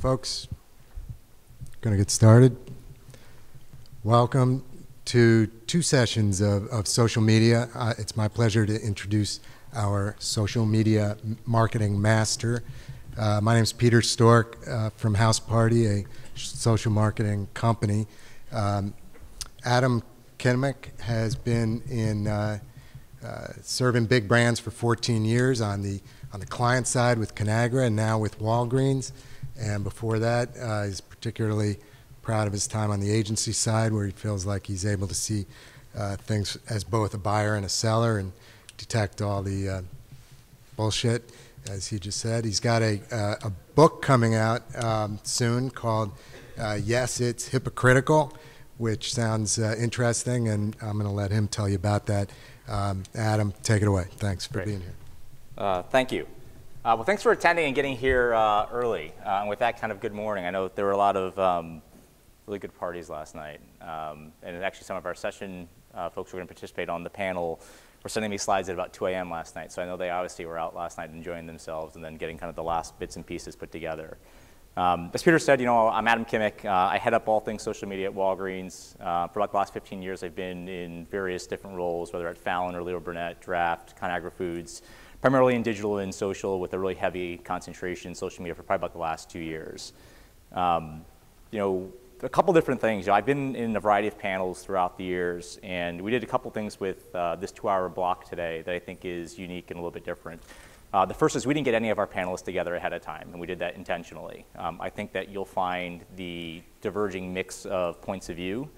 folks. Going to get started. Welcome to two sessions of social media. It's my pleasure to introduce our social media marketing master. My name is Peter Stork from House Party, a social marketing company. Adam Kmiec has been in serving big brands for 14 years on the client side with Conagra and now with Walgreens. And before that, he's particularly proud of his time on the agency side, where he feels like he's able to see things as both a buyer and a seller and detect all the bullshit, as he just said. He's got a book coming out soon called Yes, It's Hypocritical, which sounds interesting, and I'm going to let him tell you about that. Adam, take it away. Thanks for being here. Thank you. Well, thanks for attending and getting here early. And with that, kind of good morning. I know there were a lot of really good parties last night. And actually some of our session folks who were going to participate on the panel were sending me slides at about 2 a.m. last night. So I know they obviously were out last night enjoying themselves and then getting kind of the last bits and pieces put together. As Peter said, I'm Adam Kmiec. I head up all things social media at Walgreens. For about the last 15 years, I've been in various different roles, whether at Fallon or Leo Burnett, Draft, Conagra Foods, primarily in digital and social with a really heavy concentration in social media for probably about the last 2 years. A couple different things. I've been in a variety of panels throughout the years, and we did a couple things with this 2-hour block today that I think is unique and a little bit different. The first is we didn't get any of our panelists together ahead of time, and we did that intentionally. I think that you'll find the diverging mix of points of view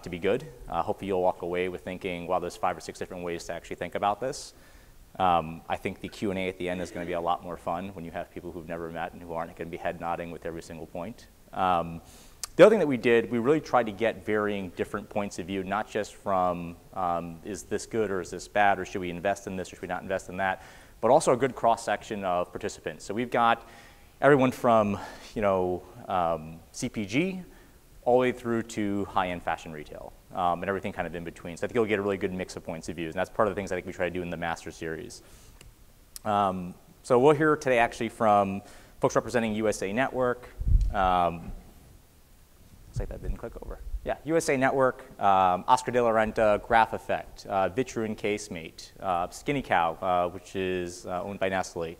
to be good. Hopefully you'll walk away with thinking, wow, there's 5 or 6 different ways to actually think about this. I think the Q&A at the end is going to be a lot more fun when you have people who've never met and who aren't going to be head nodding with every single point. The other thing that we did, we really tried to get varying different points of view, not just from is this good or is this bad, or should we invest in this or should we not invest in that, but also a good cross-section of participants. So we've got everyone from CPG all the way through to high-end fashion retail, and everything kind of in between. So I think you'll get a really good mix of points of views, and that's part of the things I think we try to do in the Master Series. So we'll hear today actually from folks representing USA Network. Looks like that didn't click over. Yeah, USA Network, Oscar de la Renta, Graph Effect, Vitru and Kmec, Skinny Cow, which is owned by Nestle,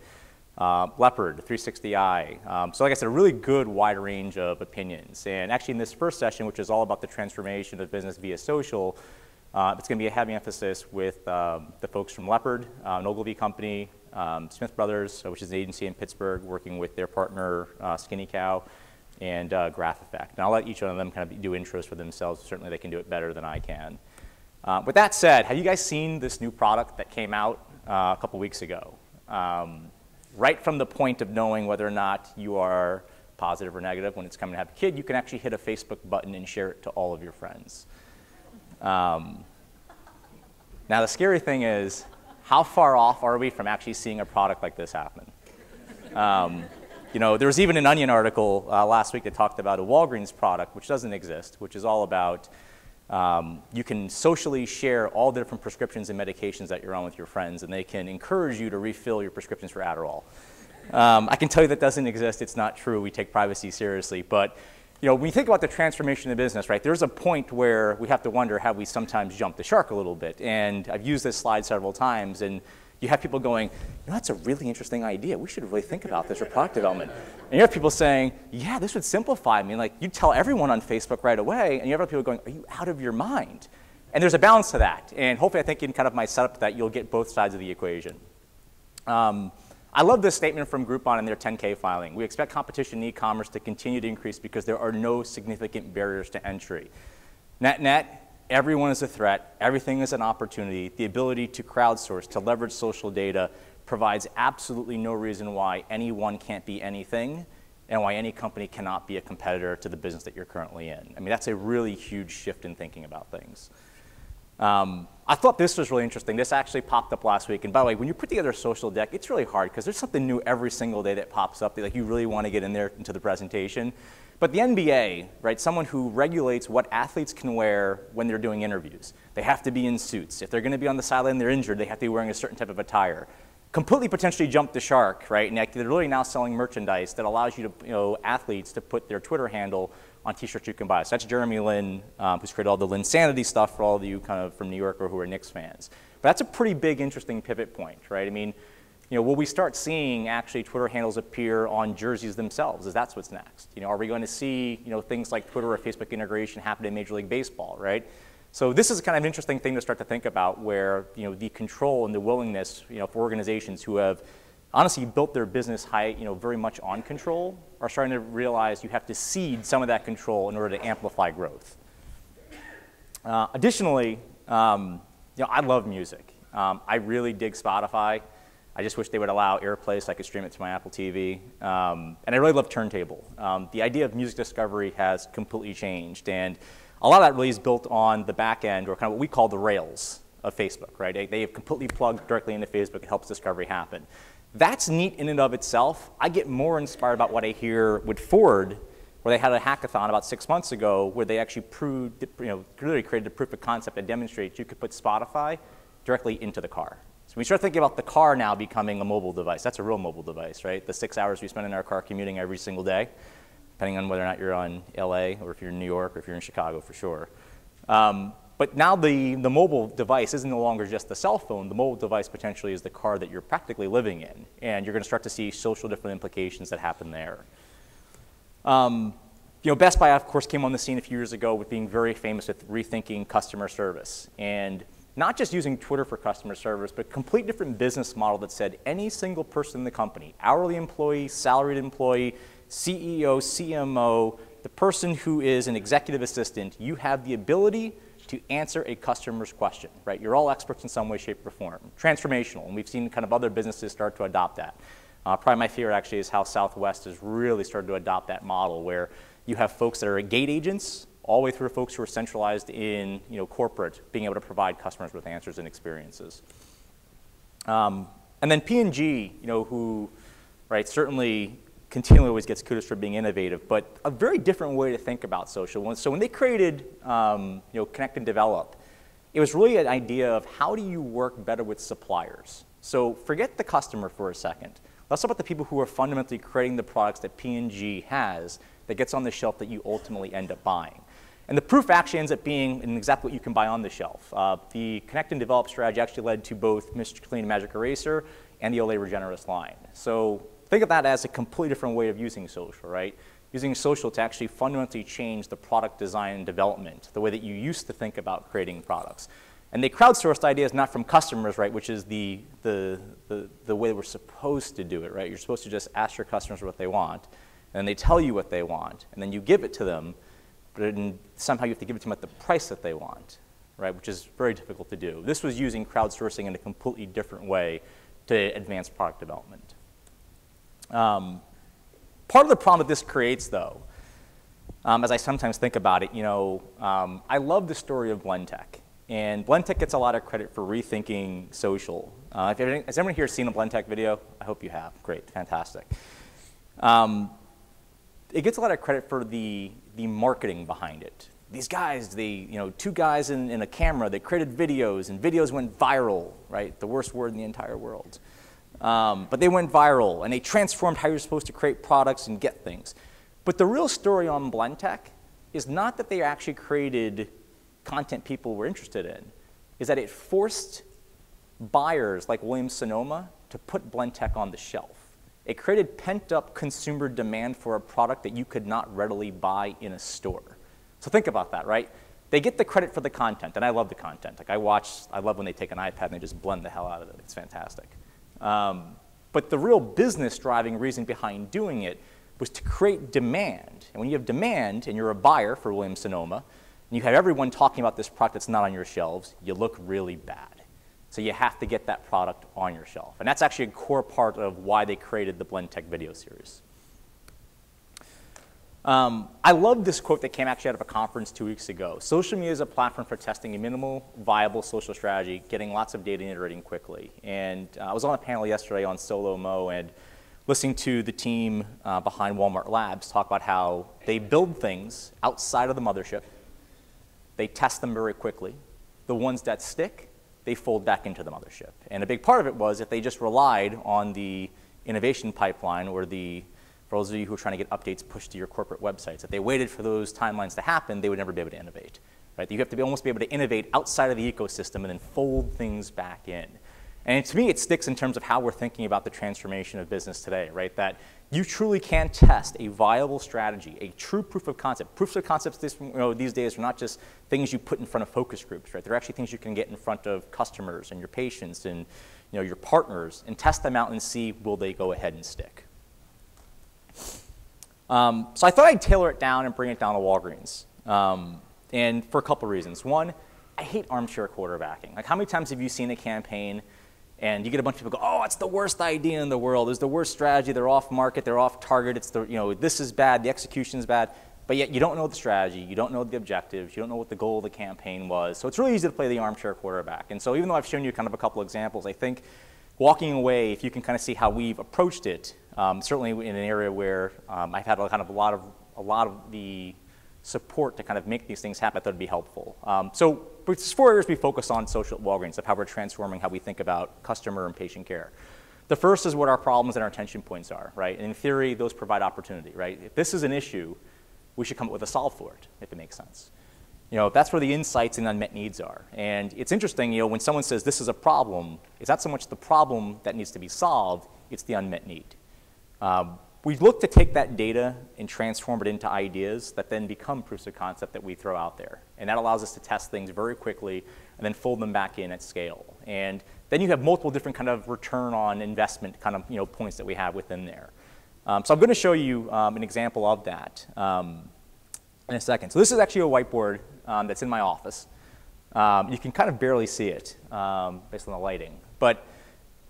Leopard, 360i. So like I said, a really good wide range of opinions. And actually in this first session, which is all about the transformation of business via social, it's going to be a heavy emphasis with the folks from Leopard, an Ogilvy company, Smith Brothers, which is an agency in Pittsburgh, working with their partner, Skinny Cow, and Graph Effect. And I'll let each one of them kind of do intros for themselves. Certainly they can do it better than I can. With that said, have you guys seen this new product that came out a couple weeks ago? Right from the point of knowing whether or not you are positive or negative when it's coming to have a kid, you can actually hit a Facebook button and share it to all of your friends. Now the scary thing is, how far off are we from actually seeing a product like this happen? There was even an Onion article last week that talked about a Walgreens product, which doesn't exist, which is all about you can socially share all the different prescriptions and medications that you're on with your friends, and they can encourage you to refill your prescriptions for Adderall. I can tell you that doesn't exist. It's not true. We take privacy seriously. But when you think about the transformation of business, right, there's a point where we have to wonder, have we sometimes jumped the shark a little bit? And I've used this slide several times, and you have people going, that's a really interesting idea. We should really think about this for product development. And you have people saying, yeah, this would simplify me. Like, you tell everyone on Facebook right away, and you have other people going, are you out of your mind? And there's a balance to that. And hopefully, I think in kind of my setup to that, you'll get both sides of the equation. I love this statement from Groupon in their 10K filing. We expect competition in e-commerce to continue to increase because there are no significant barriers to entry. Net, everyone is a threat. Everything is an opportunity. The ability to crowdsource, to leverage social data, provides absolutely no reason why anyone can't be anything and why any company cannot be a competitor to the business that you're currently in. I mean, that's a really huge shift in thinking about things. I thought this was really interesting. This actually popped up last week. And by the way, when you put together a social deck, it's really hard because there's something new every single day that pops up that you really want to get in there into the presentation. But the NBA, right, someone who regulates what athletes can wear when they're doing interviews. They have to be in suits. If they're going to be on the sideline and they're injured, they have to be wearing a certain type of attire. completely potentially jumped the shark, right? And they're really now selling merchandise that allows you to, athletes to put their Twitter handle on T-shirts you can buy. So that's Jeremy Lin, who's created all the Linsanity stuff for all of you kind of from New York or who are Knicks fans. But that's a pretty big, interesting pivot point, right? I mean, will we start seeing actually Twitter handles appear on jerseys themselves? Is that's what's next? Are we going to see, things like Twitter or Facebook integration happen in Major League Baseball, right? So this is kind of an interesting thing to start to think about, where the control and the willingness, for organizations who have honestly built their business very much on control, are starting to realize you have to cede some of that control in order to amplify growth. Additionally, I love music. I really dig Spotify. I just wish they would allow AirPlay so I could stream it to my Apple TV. And I really love Turntable. The idea of music discovery has completely changed, and a lot of that really is built on the back end, or kind of what we call the rails of Facebook, right? They have completely plugged directly into Facebook. It helps discovery happen. That's neat in and of itself. I get more inspired about what I hear with Ford, where they had a hackathon about 6 months ago, where they actually really created a proof of concept that demonstrates you could put Spotify directly into the car. So we start thinking about the car now becoming a mobile device. That's a real mobile device, right? The 6 hours we spend in our car commuting every single day, depending on whether or not you're on LA, or if you're in New York, or if you're in Chicago for sure. But now the mobile device is no longer just the cell phone. The mobile device potentially is the car that you're practically living in, and you're going to start to see social different implications that happen there. Best Buy, of course, came on the scene a few years ago with being very famous with rethinking customer service, and not just using Twitter for customer service, but a complete different business model that said any single person in the company, hourly employee, salaried employee, CEO, CMO, the person who is an executive assistant, you have the ability to answer a customer's question, right? You're all experts in some way, shape, or form. Transformational, and we've seen kind of other businesses start to adopt that. Probably my favorite actually is how Southwest has really started to adopt that model, where you have folks that are gate agents, all the way through folks who are centralized in corporate, being able to provide customers with answers and experiences. And then P&G, who, right, certainly continually always gets kudos for being innovative, but a very different way to think about social. So when they created Connect and Develop, it was really an idea of how do you work better with suppliers. So forget the customer for a second. Let's talk about the people who are fundamentally creating the products that P&G has that gets on the shelf that you ultimately end up buying. And the proof actually ends up being in exactly what you can buy on the shelf. The Connect and Develop strategy actually led to both Mr. Clean Magic Eraser and the Olay Regenerist line. So think of that as a completely different way of using social, right? Using social to actually fundamentally change the product design and development, the way that you used to think about creating products. And they crowdsourced ideas not from customers, right, which is the way we're supposed to do it, right? You're supposed to just ask your customers what they want, and then they tell you what they want, and then you give it to them, but somehow you have to give it to them at the price that they want, right, which is very difficult to do. This was using crowdsourcing in a completely different way to advance product development. Part of the problem that this creates, though, as I sometimes think about it, I love the story of Blendtec. And Blendtec gets a lot of credit for rethinking social. Has anyone here seen a Blendtec video? I hope you have. Great, fantastic. It gets a lot of credit for the marketing behind it. These guys, two guys in a camera, they created videos, and videos went viral, right? The worst word in the entire world. But they went viral, and they transformed how you're supposed to create products and get things. But the real story on Blendtec is not that they actually created content people were interested in, is that it forced buyers like Williams-Sonoma to put Blendtec on the shelf. It created pent-up consumer demand for a product that you could not readily buy in a store. So think about that, right? They get the credit for the content, and I love the content. Like I love when they take an iPad and they just blend the hell out of it. It's fantastic. But the real business driving reason behind doing it was to create demand. And when you have demand and you're a buyer for Williams-Sonoma, and you have everyone talking about this product that's not on your shelves, you look really bad. So you have to get that product on your shelf. And that's actually a core part of why they created the Blendtec video series. I love this quote that came actually out of a conference 2 weeks ago. Social media is a platform for testing a minimal, viable social strategy, getting lots of data and iterating quickly. And I was on a panel yesterday on Solo Mo and listening to the team behind Walmart Labs talk about how they build things outside of the mothership. They test them very quickly. The ones that stick, they fold back into the mothership. And a big part of it was if they just relied on the innovation pipeline or for those of you who are trying to get updates pushed to your corporate websites, if they waited for those timelines to happen, they would never be able to innovate. Right? You have to almost be able to innovate outside of the ecosystem and then fold things back in. And to me, it sticks in terms of how we're thinking about the transformation of business today, right? That you truly can test a viable strategy, a true proof of concept. Proofs of concepts these days are not just things you put in front of focus groups, right? They're actually things you can get in front of customers and your patients and your partners and test them out and see will they go ahead and stick. So I thought I'd tailor it down and bring it down to Walgreens. And for a couple reasons. One, I hate armchair quarterbacking. Like how many times have you seen a campaign and you get a bunch of people go, oh, it's the worst idea in the world. It's the worst strategy. They're off market. They're off target. It's this is bad. The execution's bad. But yet you don't know the strategy. You don't know the objectives. You don't know what the goal of the campaign was. So it's really easy to play the armchair quarterback. And so even though I've shown you kind of a couple examples, I think walking away, if you can kind of see how we've approached it, certainly in an area where I've had a lot of the support to kind of make these things happen, that would be helpful. So there's 4 areas we focus on social at Walgreens of how we're transforming how we think about customer and patient care. The first is what our problems and our tension points are, right? And in theory, those provide opportunity, right? If this is an issue, we should come up with a solve for it, if it makes sense. That's where the insights and unmet needs are. And it's interesting, when someone says this is a problem, it's not so much the problem that needs to be solved, it's the unmet need. We look to take that data and transform it into ideas that then become proofs of concept that we throw out there. And that allows us to test things very quickly and then fold them back in at scale. And then you have multiple different kind of return on investment kind of points that we have within there. So I'm going to show you an example of that in a second. So this is actually a whiteboard that's in my office. You can kind of barely see it based on the lighting. But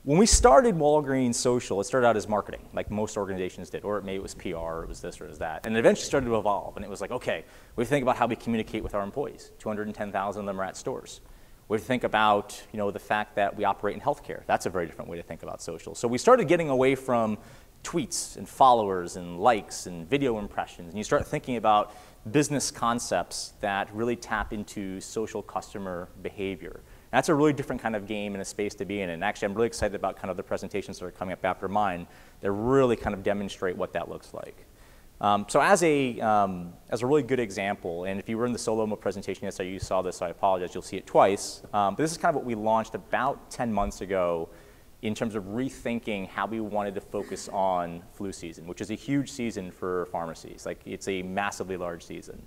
when we started Walgreens Social, it started out as marketing, like most organizations did, or maybe it was PR, or it was this or it was that. And it eventually started to evolve, and it was like, okay, we think about how we communicate with our employees. 210,000 of them are at stores. We think about the fact that we operate in healthcare. That's a very different way to think about social. So we started getting away from tweets and followers and likes and video impressions, and you start thinking about business concepts that really tap into social customer behavior. That's a really different kind of game and a space to be in. And actually, I'm really excited about kind of the presentations that are coming up after mine that really kind of demonstrate what that looks like. So as a really good example, and if you were in the Solo presentation yesterday, you saw this, so I apologize, you'll see it twice. But this is kind of what we launched about 10 months ago in terms of rethinking how we wanted to focus on flu season, which is a huge season for pharmacies. Like, it's a massively large season.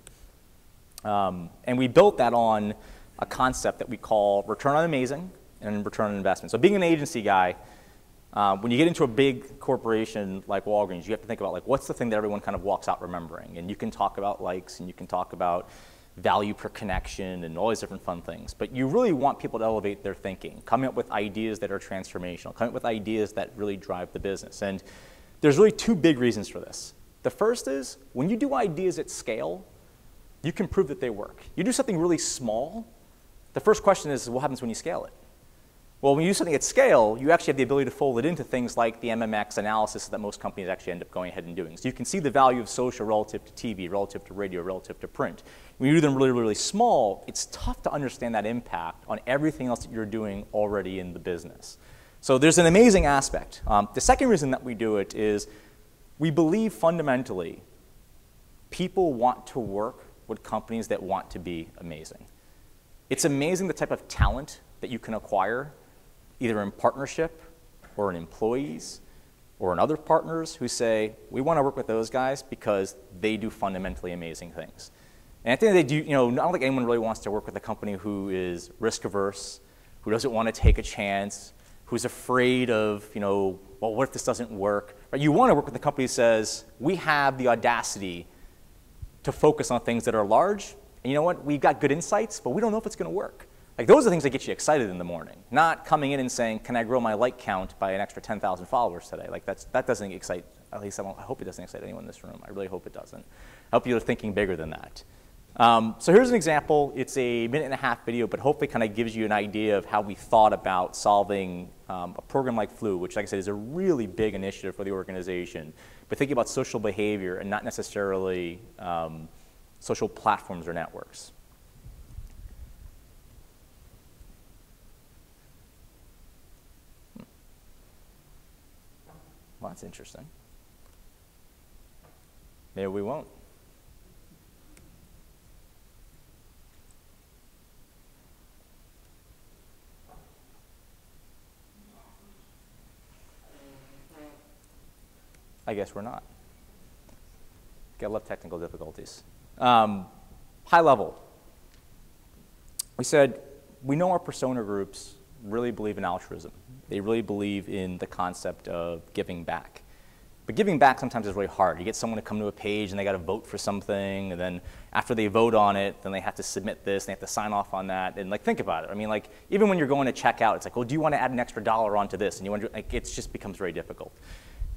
And we built that on a concept that we call return on amazing and return on investment. So being an agency guy, when you get into a big corporation like Walgreens, you have to think about, like, what's the thing that everyone kind of walks out remembering? And you can talk about likes, and you can talk about value per connection and all these different fun things. But you really want people to elevate their thinking, coming up with ideas that are transformational, coming up with ideas that really drive the business. And there's really 2 big reasons for this. The first is, when you do ideas at scale, you can prove that they work. You do something really small, the first question is, what happens when you scale it? Well, when you do something at scale, you actually have the ability to fold it into things like the MMX analysis that most companies actually end up going ahead and doing. So you can see the value of social relative to TV, relative to radio, relative to print. When you do them really, really small, it's tough to understand that impact on everything else that you're doing already in the business. So there's an amazing aspect. The second reason that we do it is we believe fundamentally people want to work with companies that want to be amazing. It's amazing the type of talent that you can acquire, either in partnership or in employees or in other partners who say, we want to work with those guys because they do fundamentally amazing things. And I think they do, I don't think anyone really wants to work with a company who is risk averse, who doesn't want to take a chance, who's afraid of, well, what if this doesn't work? Right? You want to work with a company that says, we have the audacity to focus on things that are large. And you know what? We've got good insights, but we don't know if it's going to work. Like, those are the things that get you excited in the morning, not coming in and saying, can I grow my like count by an extra 10,000 followers today? Like, that doesn't excite, at least I hope it doesn't excite anyone in this room. I really hope it doesn't. I hope you're thinking bigger than that. So here's an example. It's a 1.5-minute video, but hopefully kind of gives you an idea of how we thought about solving a program like flu, which, like I said, is a really big initiative for the organization, but thinking about social behavior and not necessarily social platforms or networks. Well, that's interesting. Maybe we won't. I guess we're not. Gotta love technical difficulties. High level. We said we know our persona groups really believe in altruism. They really believe in the concept of giving back. But giving back sometimes is really hard. You get someone to come to a page and they got to vote for something, and then after they vote on it, then they have to submit this, and they have to sign off on that. And like, think about it. I mean, like, even when you're going to check out, it's like, well, do you want to add an extra $1 onto this? And you wonder, like, it just becomes very difficult.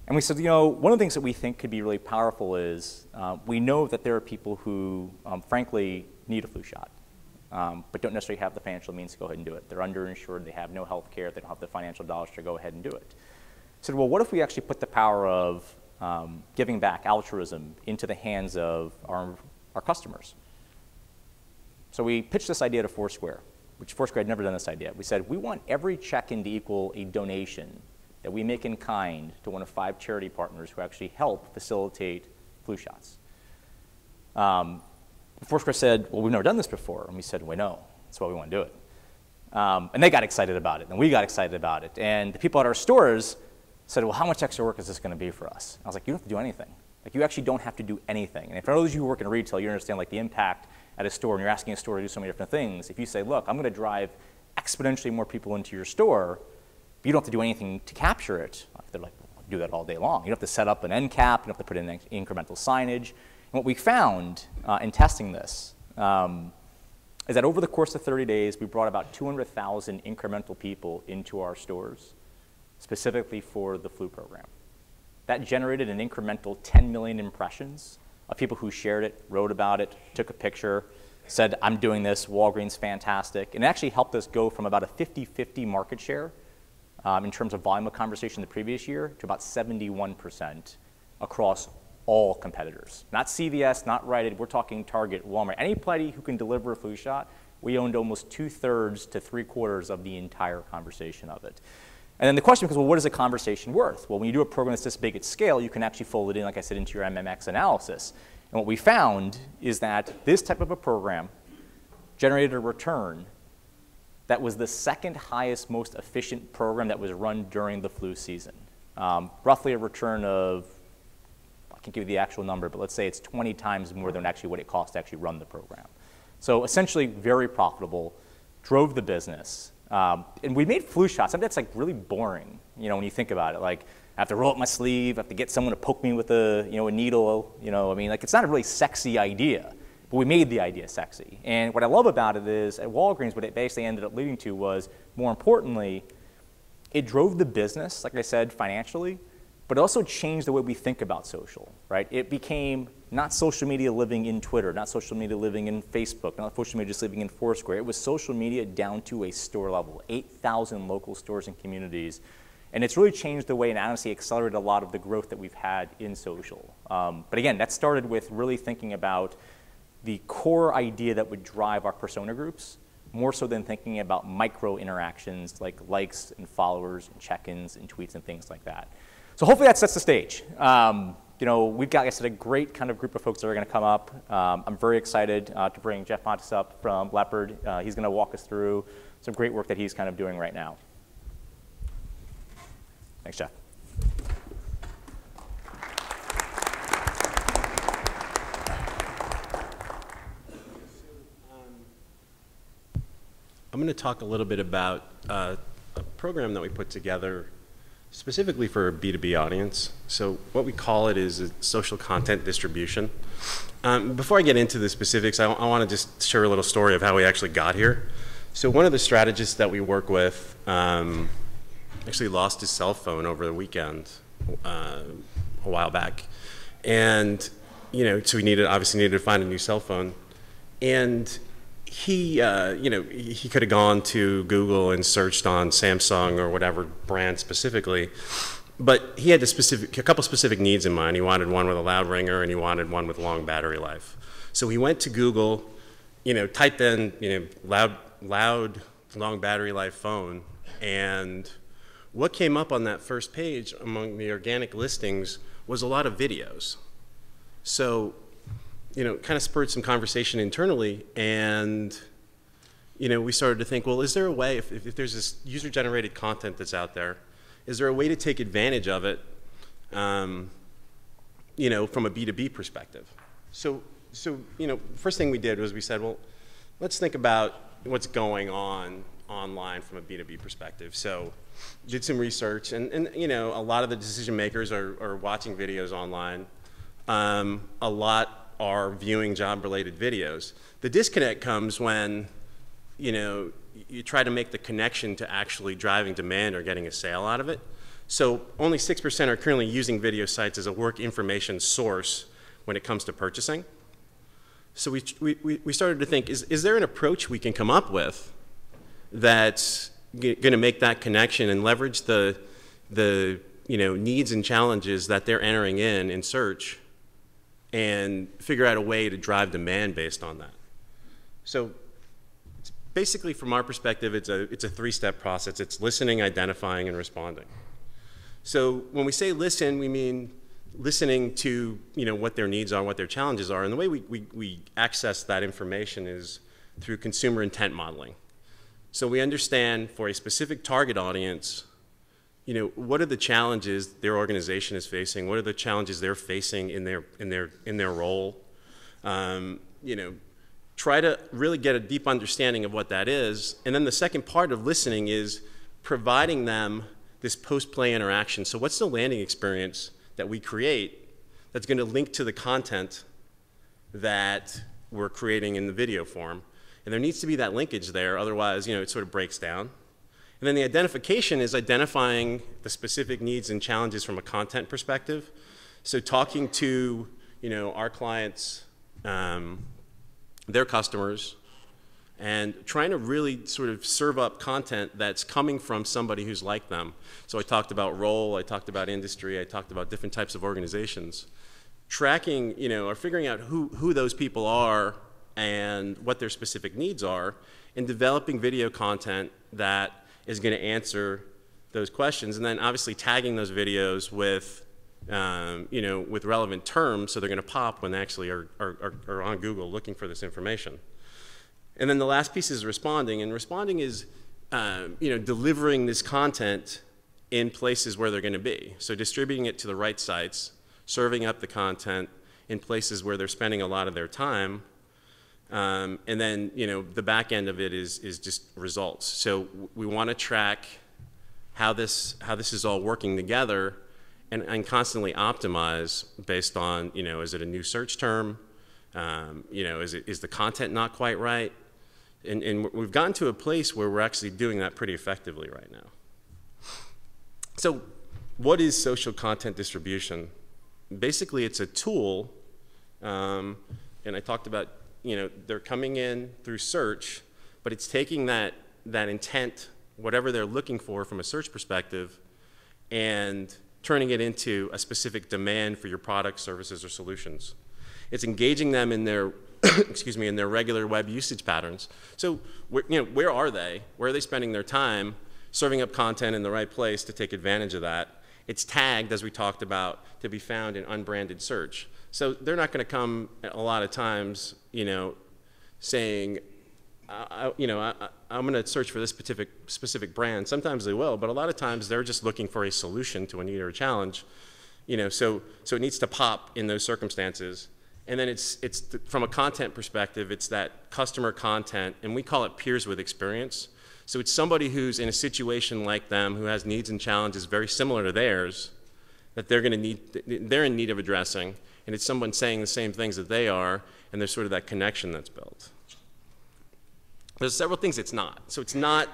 And we said, you know, one of the things that we think could be really powerful is we know that there are people who, frankly, need a flu shot, but don't necessarily have the financial means to go ahead and do it. They're underinsured, they have no health care, they don't have the financial dollars to go ahead and do it. So, well, what if we actually put the power of giving back, altruism, into the hands of our customers? So we pitched this idea to Foursquare, which Foursquare had never done this idea. We said, we want every check-in to equal a donation that we make in kind to one of 5 charity partners who actually help facilitate flu shots. Foursquare said, well, we've never done this before. And we said, we know. That's why we want to do it. And they got excited about it, and we got excited about it. And the people at our stores said, well, how much extra work is this going to be for us? And I was like, you don't have to do anything. Like, you actually don't have to do anything. And if for those of you who work in retail, you understand like the impact at a store, and you're asking a store to do so many different things. If you say, look, I'm going to drive exponentially more people into your store, but you don't have to do anything to capture it. They're like, well, do that all day long. You don't have to set up an end cap. You don't have to put in incremental signage. And what we found in testing this is that over the course of 30 days, we brought about 200,000 incremental people into our stores, specifically for the flu program. That generated an incremental 10 million impressions of people who shared it, wrote about it, took a picture, said, I'm doing this, Walgreens, fantastic. And it actually helped us go from about a 50-50 market share in terms of volume of conversation the previous year to about 71% across all competitors. Not CVS, not Rite Aid, we're talking Target, Walmart. Anybody who can deliver a flu shot, we owned almost 2/3 to 3/4 of the entire conversation of it. And then the question becomes, well, what is a conversation worth? Well, when you do a program that's this big at scale, you can actually fold it in, like I said, into your MMX analysis. And what we found is that this type of a program generated a return that was the second highest, most efficient program that was run during the flu season. Roughly a return of, I can't give you the actual number, but let's say it's 20 times more than actually what it costs to actually run the program. So essentially very profitable, drove the business. And we made flu shots. I mean, that's like really boring, you know, when you think about it. Like, I have to roll up my sleeve, I have to get someone to poke me with a needle, you know, I mean, like, it's not a really sexy idea, but we made the idea sexy. And what I love about it is, at Walgreens, what it basically ended up leading to was, more importantly, it drove the business, like I said, financially, but it also changed the way we think about social, right? It became not social media living in Twitter, not social media living in Facebook, not social media just living in Foursquare. It was social media down to a store level, 8,000 local stores and communities. And it's really changed the way, and honestly accelerated a lot of the growth that we've had in social. But again, that started with really thinking about the core idea that would drive our persona groups, more so than thinking about micro interactions like likes and followers and check-ins and tweets and things like that. So hopefully that sets the stage. You know, we've got, like I said, a great kind of group of folks that are going to come up. I'm very excited to bring Jeff Montes up from Leopard. He's going to walk us through some great work that he's kind of doing right now. Thanks, Jeff. I'm going to talk a little bit about a program that we put together specifically for a B2B audience. So what we call it is social content distribution. Before I get into the specifics, I want to just share a little story of how we actually got here. So one of the strategists that we work with actually lost his cell phone over the weekend a while back. And, you know, so he obviously needed to find a new cell phone. And he, you know, he could have gone to Google and searched on Samsung or whatever brand specifically, but he had a couple specific needs in mind. He wanted one with a loud ringer and he wanted one with long battery life. So he went to Google, you know, typed in, you know, loud, long battery life phone, and what came up on that first page among the organic listings was a lot of videos. So, kind of spurred some conversation internally, and we started to think, well, is there a way, if there's this user-generated content that's out there, is there a way to take advantage of it, from a B2B perspective? So, first thing we did was we said, well, let's think about what's going on online from a B2B perspective. So, did some research, and a lot of the decision makers are watching videos online. A lot are viewing job-related videos. The disconnect comes when you try to make the connection to actually driving demand or getting a sale out of it. So only 6% are currently using video sites as a work information source when it comes to purchasing. So we started to think, is there an approach we can come up with that's going to make that connection and leverage the needs and challenges that they're entering in search, and figure out a way to drive demand based on that? So basically, from our perspective, it's a three-step process. It's listening, identifying, and responding. So when we say listen, we mean listening to what their needs are, what their challenges are, and the way we access that information is through consumer intent modeling. So we understand for a specific target audience, what are the challenges their organization is facing? What are the challenges they're facing in their role? Try to really get a deep understanding of what that is. And then the second part of listening is providing them this post-play interaction. So what's the landing experience that we create that's going to link to the content that we're creating in the video form? And there needs to be that linkage there, otherwise, it sort of breaks down. And then the identification is identifying the specific needs and challenges from a content perspective. So talking to, our clients, their customers, and trying to really sort of serve up content that's coming from somebody who's like them. So I talked about role, I talked about industry, I talked about different types of organizations. Tracking, or figuring out who those people are and what their specific needs are, and developing video content that is going to answer those questions, and then obviously tagging those videos with with relevant terms, so they're going to pop when they actually are on Google looking for this information. And then the last piece is responding, and responding is delivering this content in places where they're going to be. So distributing it to the right sites, serving up the content in places where they're spending a lot of their time, and then the back end of it is just results. So we want to track how this is all working together, and constantly optimize based on is it a new search term, is the content not quite right, and we've gotten to a place where we're actually doing that pretty effectively right now. So what is social content distribution? Basically, it's a tool, and I talked about they're coming in through search, but it's taking that intent, whatever they're looking for from a search perspective, and turning it into a specific demand for your products, services, or solutions. It's engaging them in their in their regular web usage patterns. So where are they? Where are they spending their time? Serving up content in the right place to take advantage of that. It's tagged, as we talked about, to be found in unbranded search. So they're not going to come a lot of times, saying, I'm going to search for this specific brand. Sometimes they will, but a lot of times they're just looking for a solution to a need or a challenge. So it needs to pop in those circumstances. And then from a content perspective, it's that customer content, and we call it peers with experience. So it's somebody who's in a situation like them, who has needs and challenges very similar to theirs, that they're in need of addressing, and it's someone saying the same things that they are, and there's sort of that connection that's built. There's several things it's not. So it's not,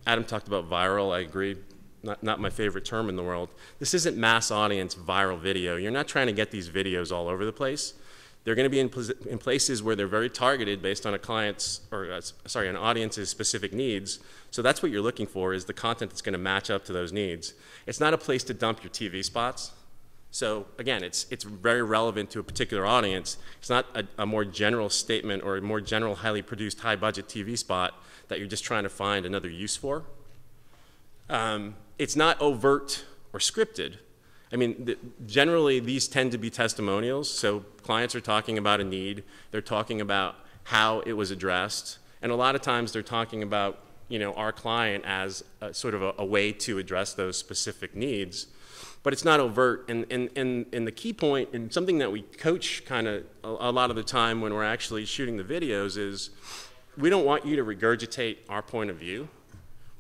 Adam talked about viral, I agree, not my favorite term in the world. This isn't mass audience viral video. You're not trying to get these videos all over the place. They're going to be in places where they're very targeted based on an audience's specific needs. So that's what you're looking for, is the content that's going to match up to those needs. It's not a place to dump your TV spots. So again, it's very relevant to a particular audience. It's not a more general statement or a more general, highly produced, high-budget TV spot that you're just trying to find another use for. It's not overt or scripted. I mean, generally these tend to be testimonials, so clients are talking about a need, they're talking about how it was addressed, and a lot of times they're talking about, you know, our client as sort of a way to address those specific needs, but it's not overt. And the key point, and something that we coach kind of a lot of the time when we're actually shooting the videos, is we don't want you to regurgitate our point of view.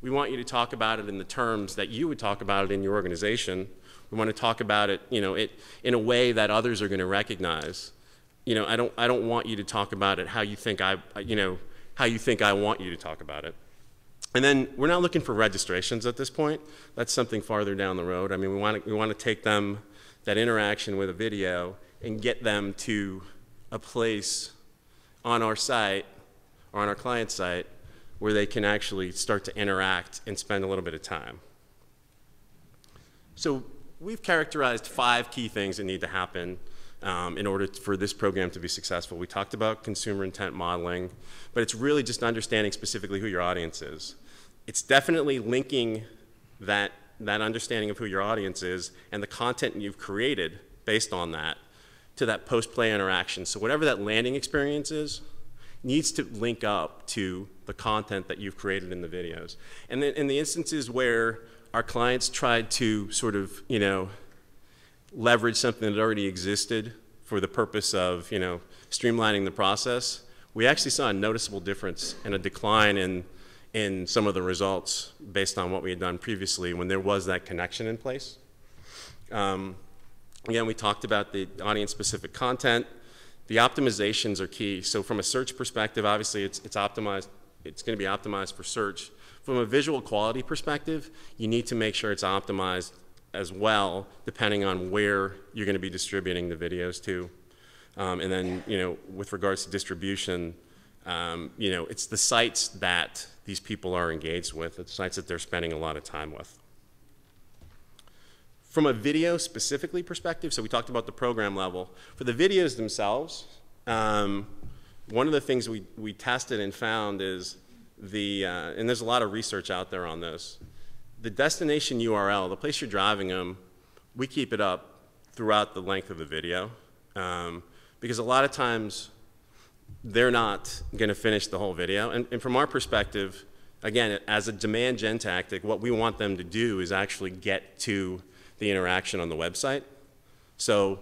We want you to talk about it in the terms that you would talk about it in your organization. We want to talk about it, you know, in a way that others are going to recognize. You know, I don't want you to talk about it how you think I want you to talk about it. And then we're not looking for registrations at this point. That's something farther down the road. I mean, we want to take them, that interaction with a video, and get them to a place on our site or on our client site where they can actually start to interact and spend a little bit of time. So we've characterized 5 key things that need to happen in order for this program to be successful. We talked about consumer intent modeling, but it's really just understanding specifically who your audience is. It's definitely linking that understanding of who your audience is and the content you've created based on that to that post-play interaction. So whatever that landing experience is, needs to link up to the content that you've created in the videos. And then in the instances where our clients tried to sort of, you know, leverage something that already existed for the purpose of, you know, streamlining the process, we actually saw a noticeable difference and a decline in some of the results based on what we had done previously when there was that connection in place. Again, we talked about the audience-specific content. The optimizations are key. So from a search perspective, obviously it's optimized. It's going to be optimized for search. From a visual quality perspective, you need to make sure it's optimized as well, depending on where you're going to be distributing the videos to. And then, you know, with regards to distribution, you know, it's the sites that these people are engaged with, it's sites that they're spending a lot of time with. From a video specifically perspective, so we talked about the program level. For the videos themselves, one of the things we tested and found is and there's a lot of research out there on this, the destination URL, the place you're driving them, we keep it up throughout the length of the video because a lot of times they're not going to finish the whole video. And from our perspective, again, as a demand gen tactic, what we want them to do is actually get to the interaction on the website. So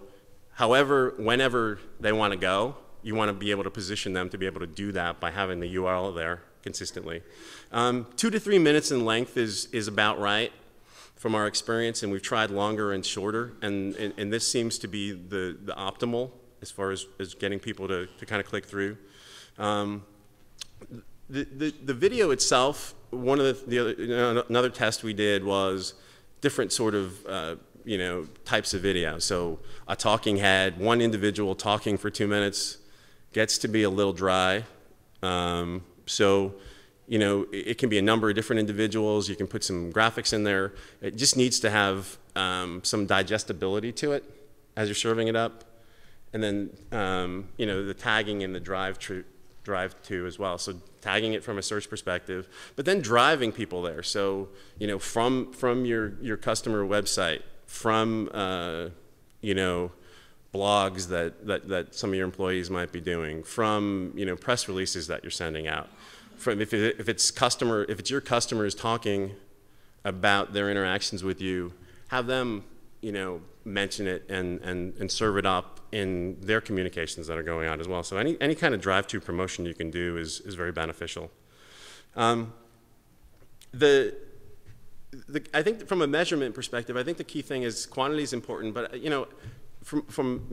however, whenever they want to go, you want to be able to position them to be able to do that by having the URL there consistently. 2 to 3 minutes in length is about right from our experience, and we've tried longer and shorter, and this seems to be the optimal as far as getting people to kind of click through. The video itself, one of another test we did was different sort of you know, types of video. So a talking head, one individual talking for 2 minutes gets to be a little dry. So, you know, it can be a number of different individuals. You can put some graphics in there. It just needs to have some digestibility to it as you're serving it up. And then, you know, the tagging and the drive to as well. So tagging it from a search perspective, but then driving people there. So, you know, from your customer website, from, you know, blogs that some of your employees might be doing, from, you know, press releases that you're sending out. From if it's your customers talking about their interactions with you, have them, you know, mention it and serve it up in their communications that are going on as well. So any kind of drive-to promotion you can do is very beneficial. I think from a measurement perspective, I think the key thing is quantity is important, but you know,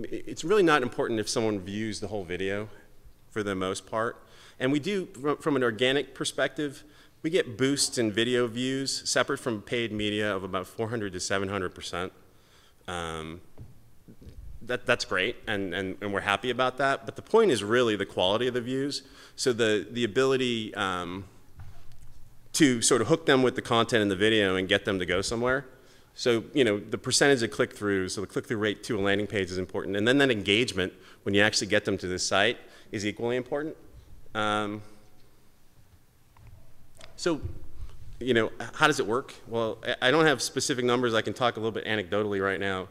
it's really not important if someone views the whole video for the most part. And we do, from an organic perspective, we get boosts in video views separate from paid media of about 400 to 700%. That's great, and we're happy about that. But the point is really the quality of the views. So the ability to sort of hook them with the content in the video and get them to go somewhere. So, you know, the percentage of click-throughs, so the click-through rate to a landing page is important. And then that engagement, when you actually get them to the site, is equally important. So how does it work? Well, I don't have specific numbers. I can talk a little bit anecdotally right now.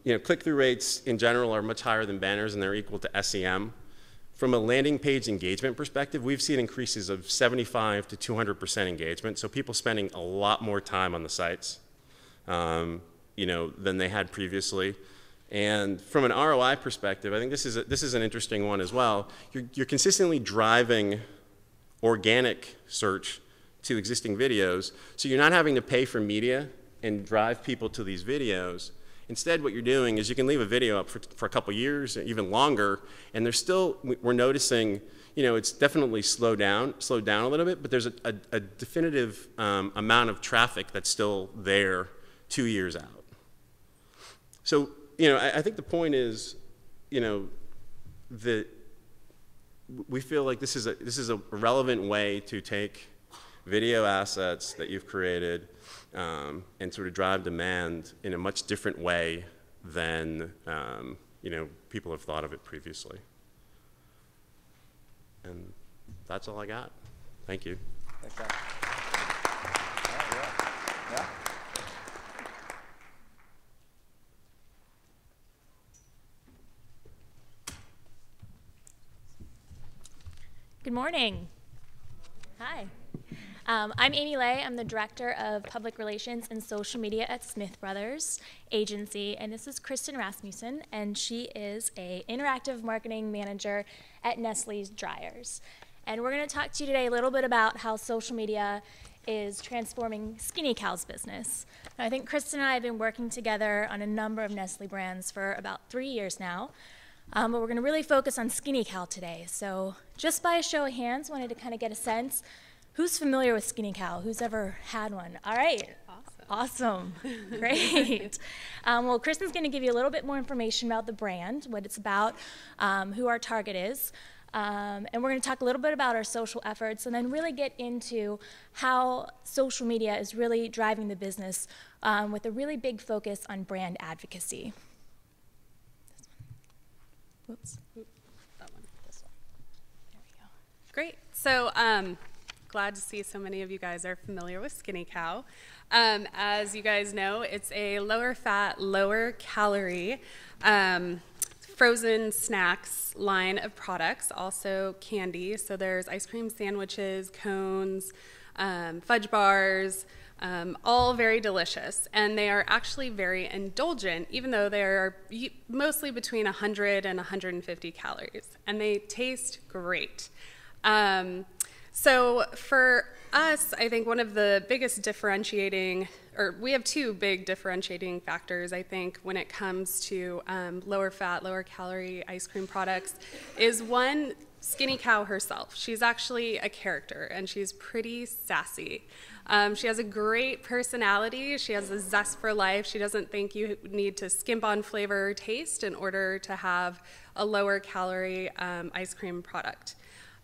Click-through rates in general are much higher than banners, and they're equal to SEM. From a landing page engagement perspective, we've seen increases of 75 to 200% engagement, so people spending a lot more time on the sites, than they had previously. And from an ROI perspective, I think this is an interesting one as well. You're consistently driving organic search to existing videos, so you're not having to pay for media and drive people to these videos. Instead, what you're doing is you can leave a video up for a couple years, even longer, and we're noticing, it's definitely slowed down a little bit, but there's a definitive amount of traffic that's still there 2 years out. So, I think the point is, that we feel like this is a relevant way to take video assets that you've created and sort of drive demand in a much different way than people have thought of it previously. And that's all I got. Thank you. Thanks, John. Yeah. Good morning. Hi. I'm Amy Lay. I'm the Director of Public Relations and Social Media at Smith Brothers Agency, and this is Kristen Rasmussen, and she is an Interactive Marketing Manager at Nestle's Dryers. And we're going to talk to you today a little bit about how social media is transforming Skinny Cow's business. Now, I think Kristen and I have been working together on a number of Nestle brands for about 3 years now. But we're going to really focus on Skinny Cow today. So just by a show of hands, wanted to kind of get a sense, who's familiar with Skinny Cow? Who's ever had one? All right. Awesome. Great. Well, Kristen's going to give you a little bit more information about the brand, what it's about, who our target is. And we're going to talk a little bit about our social efforts and then really get into how social media is really driving the business with a really big focus on brand advocacy. Whoops. That one. This one. There we go. Great. So glad to see so many of you guys are familiar with Skinny Cow. As you guys know, it's a lower fat, lower calorie frozen snacks line of products, also candy. So there's ice cream sandwiches, cones, fudge bars, all very delicious. And they are actually very indulgent, even though they are mostly between 100 and 150 calories. And they taste great. So for us, I think one of the biggest differentiating, or we have two big differentiating factors, I think, when it comes to lower fat, lower calorie ice cream products, is one, Skinny Cow herself. She's actually a character, and she's pretty sassy. She has a great personality. She has a zest for life. She doesn't think you need to skimp on flavor or taste in order to have a lower calorie ice cream product.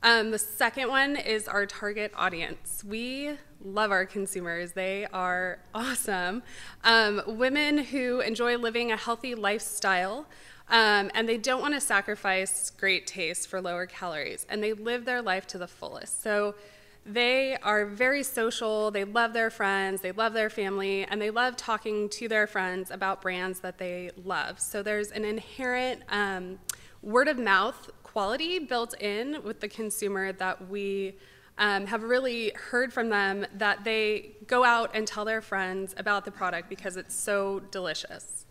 The second one is our target audience. We love our consumers. They are awesome. Women who enjoy living a healthy lifestyle, and they don't want to sacrifice great taste for lower calories, and they live their life to the fullest. So they are very social, they love their friends, they love their family, and they love talking to their friends about brands that they love. So there's an inherent word of mouth quality built in with the consumer that we have really heard from them, that they go out and tell their friends about the product because it's so delicious.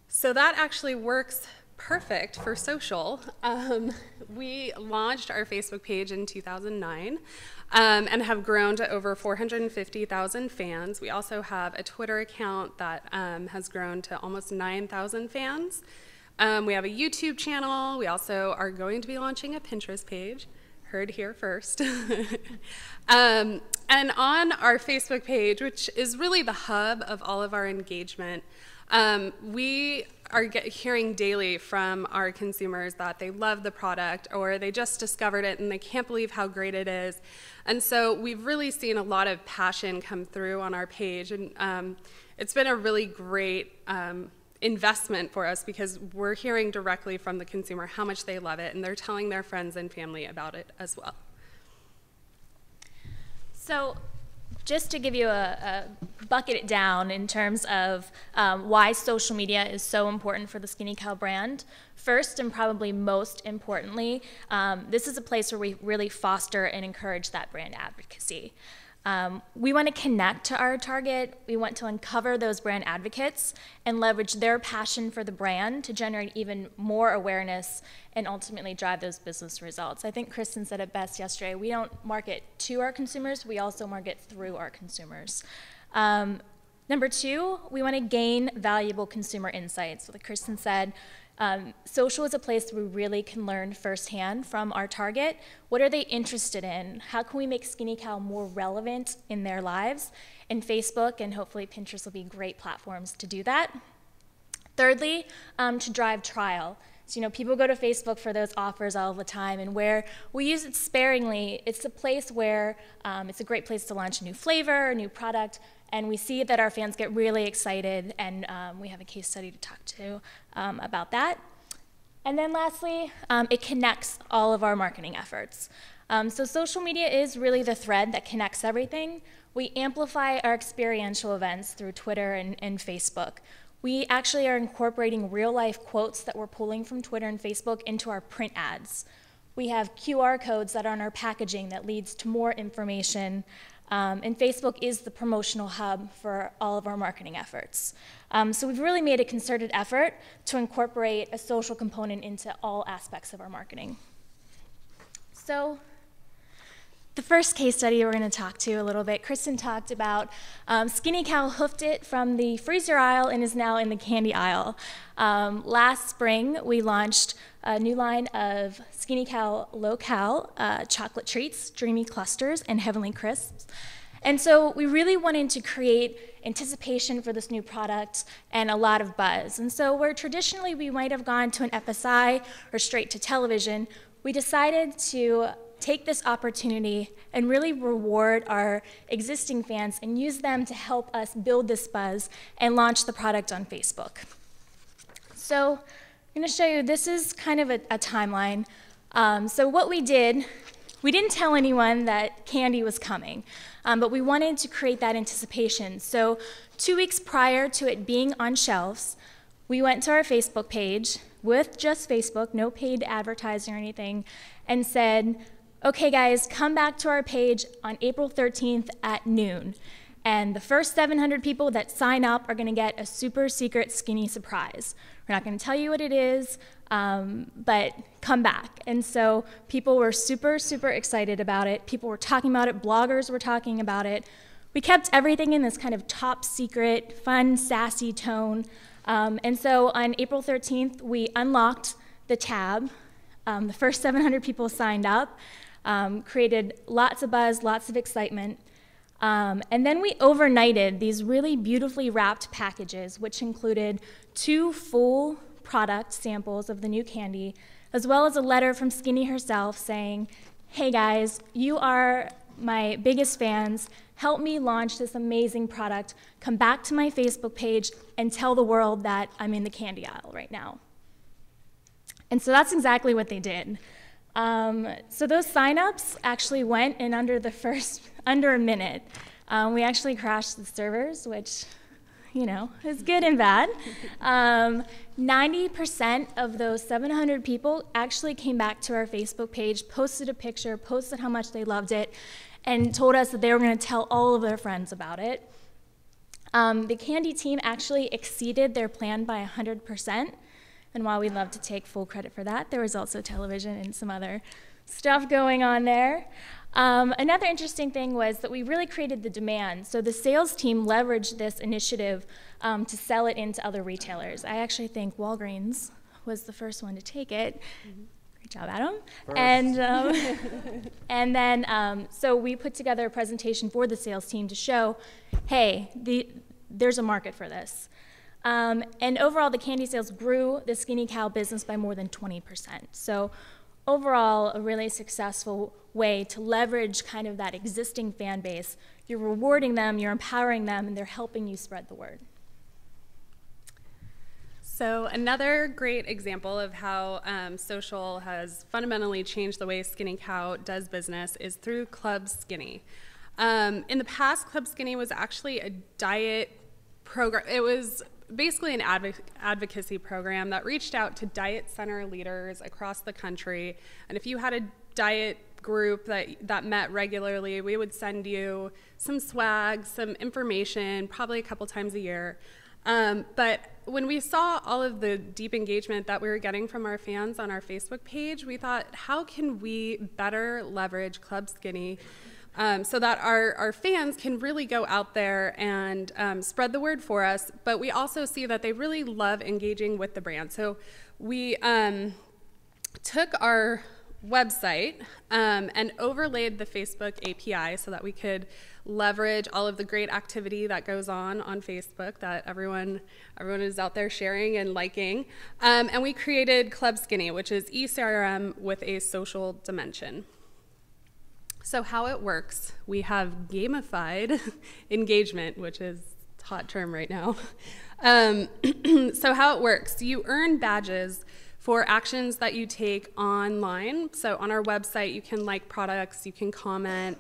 So that actually works perfect for social. We launched our Facebook page in 2009 and have grown to over 450,000 fans. We also have a Twitter account that has grown to almost 9,000 fans. We have a YouTube channel. We also are going to be launching a Pinterest page. Heard here first. And on our Facebook page, which is really the hub of all of our engagement, we are hearing daily from our consumers that they love the product or they just discovered it and they can't believe how great it is. And so we've really seen a lot of passion come through on our page. And it's been a really great investment for us because we're hearing directly from the consumer how much they love it, and they're telling their friends and family about it as well. So just to give you a bucket it down in terms of why social media is so important for the Skinny Cow brand, first and probably most importantly, this is a place where we really foster and encourage that brand advocacy. We want to connect to our target. We want to uncover those brand advocates and leverage their passion for the brand to generate even more awareness and ultimately drive those business results. I think Kristen said it best yesterday. We don't market to our consumers, we also market through our consumers. Number two, we want to gain valuable consumer insights. So like Kristen said, social is a place we really can learn firsthand from our target. What are they interested in? How can we make Skinny Cow more relevant in their lives? And Facebook and hopefully Pinterest will be great platforms to do that. Thirdly, to drive trial. So, people go to Facebook for those offers all the time, and where we use it sparingly, it's a place where it's a great place to launch a new flavor, a new product, and we see that our fans get really excited, and we have a case study to talk to about that. And then lastly, it connects all of our marketing efforts. So social media is really the thread that connects everything. We amplify our experiential events through Twitter and Facebook. We actually are incorporating real-life quotes that we're pulling from Twitter and Facebook into our print ads. We have QR codes that are on our packaging that leads to more information. And Facebook is the promotional hub for all of our marketing efforts. So we've really made a concerted effort to incorporate a social component into all aspects of our marketing. So the first case study we're going to talk to a little bit, Kristen talked about Skinny Cow hoofed it from the freezer aisle and is now in the candy aisle. Last spring, we launched a new line of Skinny Cow low-cal chocolate treats, Dreamy Clusters, and Heavenly Crisps. And so we really wanted to create anticipation for this new product and a lot of buzz. And so where traditionally we might have gone to an FSI or straight to television, we decided to take this opportunity and really reward our existing fans and use them to help us build this buzz and launch the product on Facebook. So I'm going to show you, this is kind of a timeline. So what we did, we didn't tell anyone that candy was coming, but we wanted to create that anticipation. So 2 weeks prior to it being on shelves, we went to our Facebook page with just Facebook, no paid advertising or anything, and said, okay guys, come back to our page on April 13th at noon. And the first 700 people that sign up are gonna get a super secret skinny surprise. We're not gonna tell you what it is, but come back. And so people were super, super excited about it. People were talking about it, bloggers were talking about it. We kept everything in this kind of top secret, fun, sassy tone. And so on April 13th, we unlocked the tab. The first 700 people signed up, created lots of buzz, lots of excitement. And then we overnighted these really beautifully wrapped packages, which included 2 full product samples of the new candy, as well as a letter from Skinny herself saying, hey guys, you are my biggest fans. Help me launch this amazing product. Come back to my Facebook page and tell the world that I'm in the candy aisle right now. And so that's exactly what they did. So those signups actually went in under a minute. We actually crashed the servers, which, is good and bad. 90% of those 700 people actually came back to our Facebook page, posted a picture, posted how much they loved it, and told us that they were going to tell all of their friends about it. The candy team actually exceeded their plan by 100%. And while we'd love to take full credit for that, there was also television and some other stuff going on there. Another interesting thing was that we really created the demand. So the sales team leveraged this initiative to sell it into other retailers. I actually think Walgreens was the first one to take it. Mm-hmm. Great job, Adam. And then, so we put together a presentation for the sales team to show, hey, there's a market for this. And overall, the candy sales grew the Skinny Cow business by more than 20%. So overall, a really successful way to leverage kind of that existing fan base. You're rewarding them, you're empowering them, and they're helping you spread the word. So another great example of how social has fundamentally changed the way Skinny Cow does business is through Club Skinny. In the past, Club Skinny was actually a diet program. It was basically an advocacy program that reached out to diet center leaders across the country. And if you had a diet group that met regularly, we would send you some swag, some information, probably a couple times a year. But when we saw all of the deep engagement that we were getting from our fans on our Facebook page, we thought, how can we better leverage Club Skinny so that our fans can really go out there and spread the word for us, but we also see that they really love engaging with the brand. So we took our website and overlaid the Facebook API so that we could leverage all of the great activity that goes on Facebook that everyone is out there sharing and liking. And we created Club Skinny, which is eCRM with a social dimension. So how it works, we have gamified engagement, which is a hot term right now. So how it works, you earn badges for actions that you take online. So on our website, you can like products, you can comment,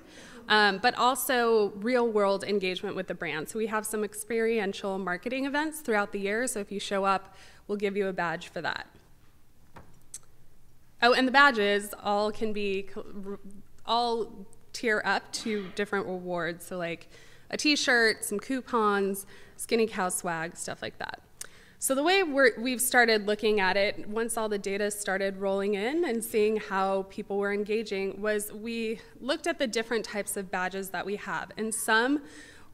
but also real world engagement with the brand. So we have some experiential marketing events throughout the year. So if you show up, we'll give you a badge for that. Oh, and the badges all tier up to different rewards. So like a t-shirt, some coupons, Skinny Cow swag, stuff like that. So the way we've started looking at it, once all the data started rolling in and seeing how people were engaging, was we looked at the different types of badges that we have. And some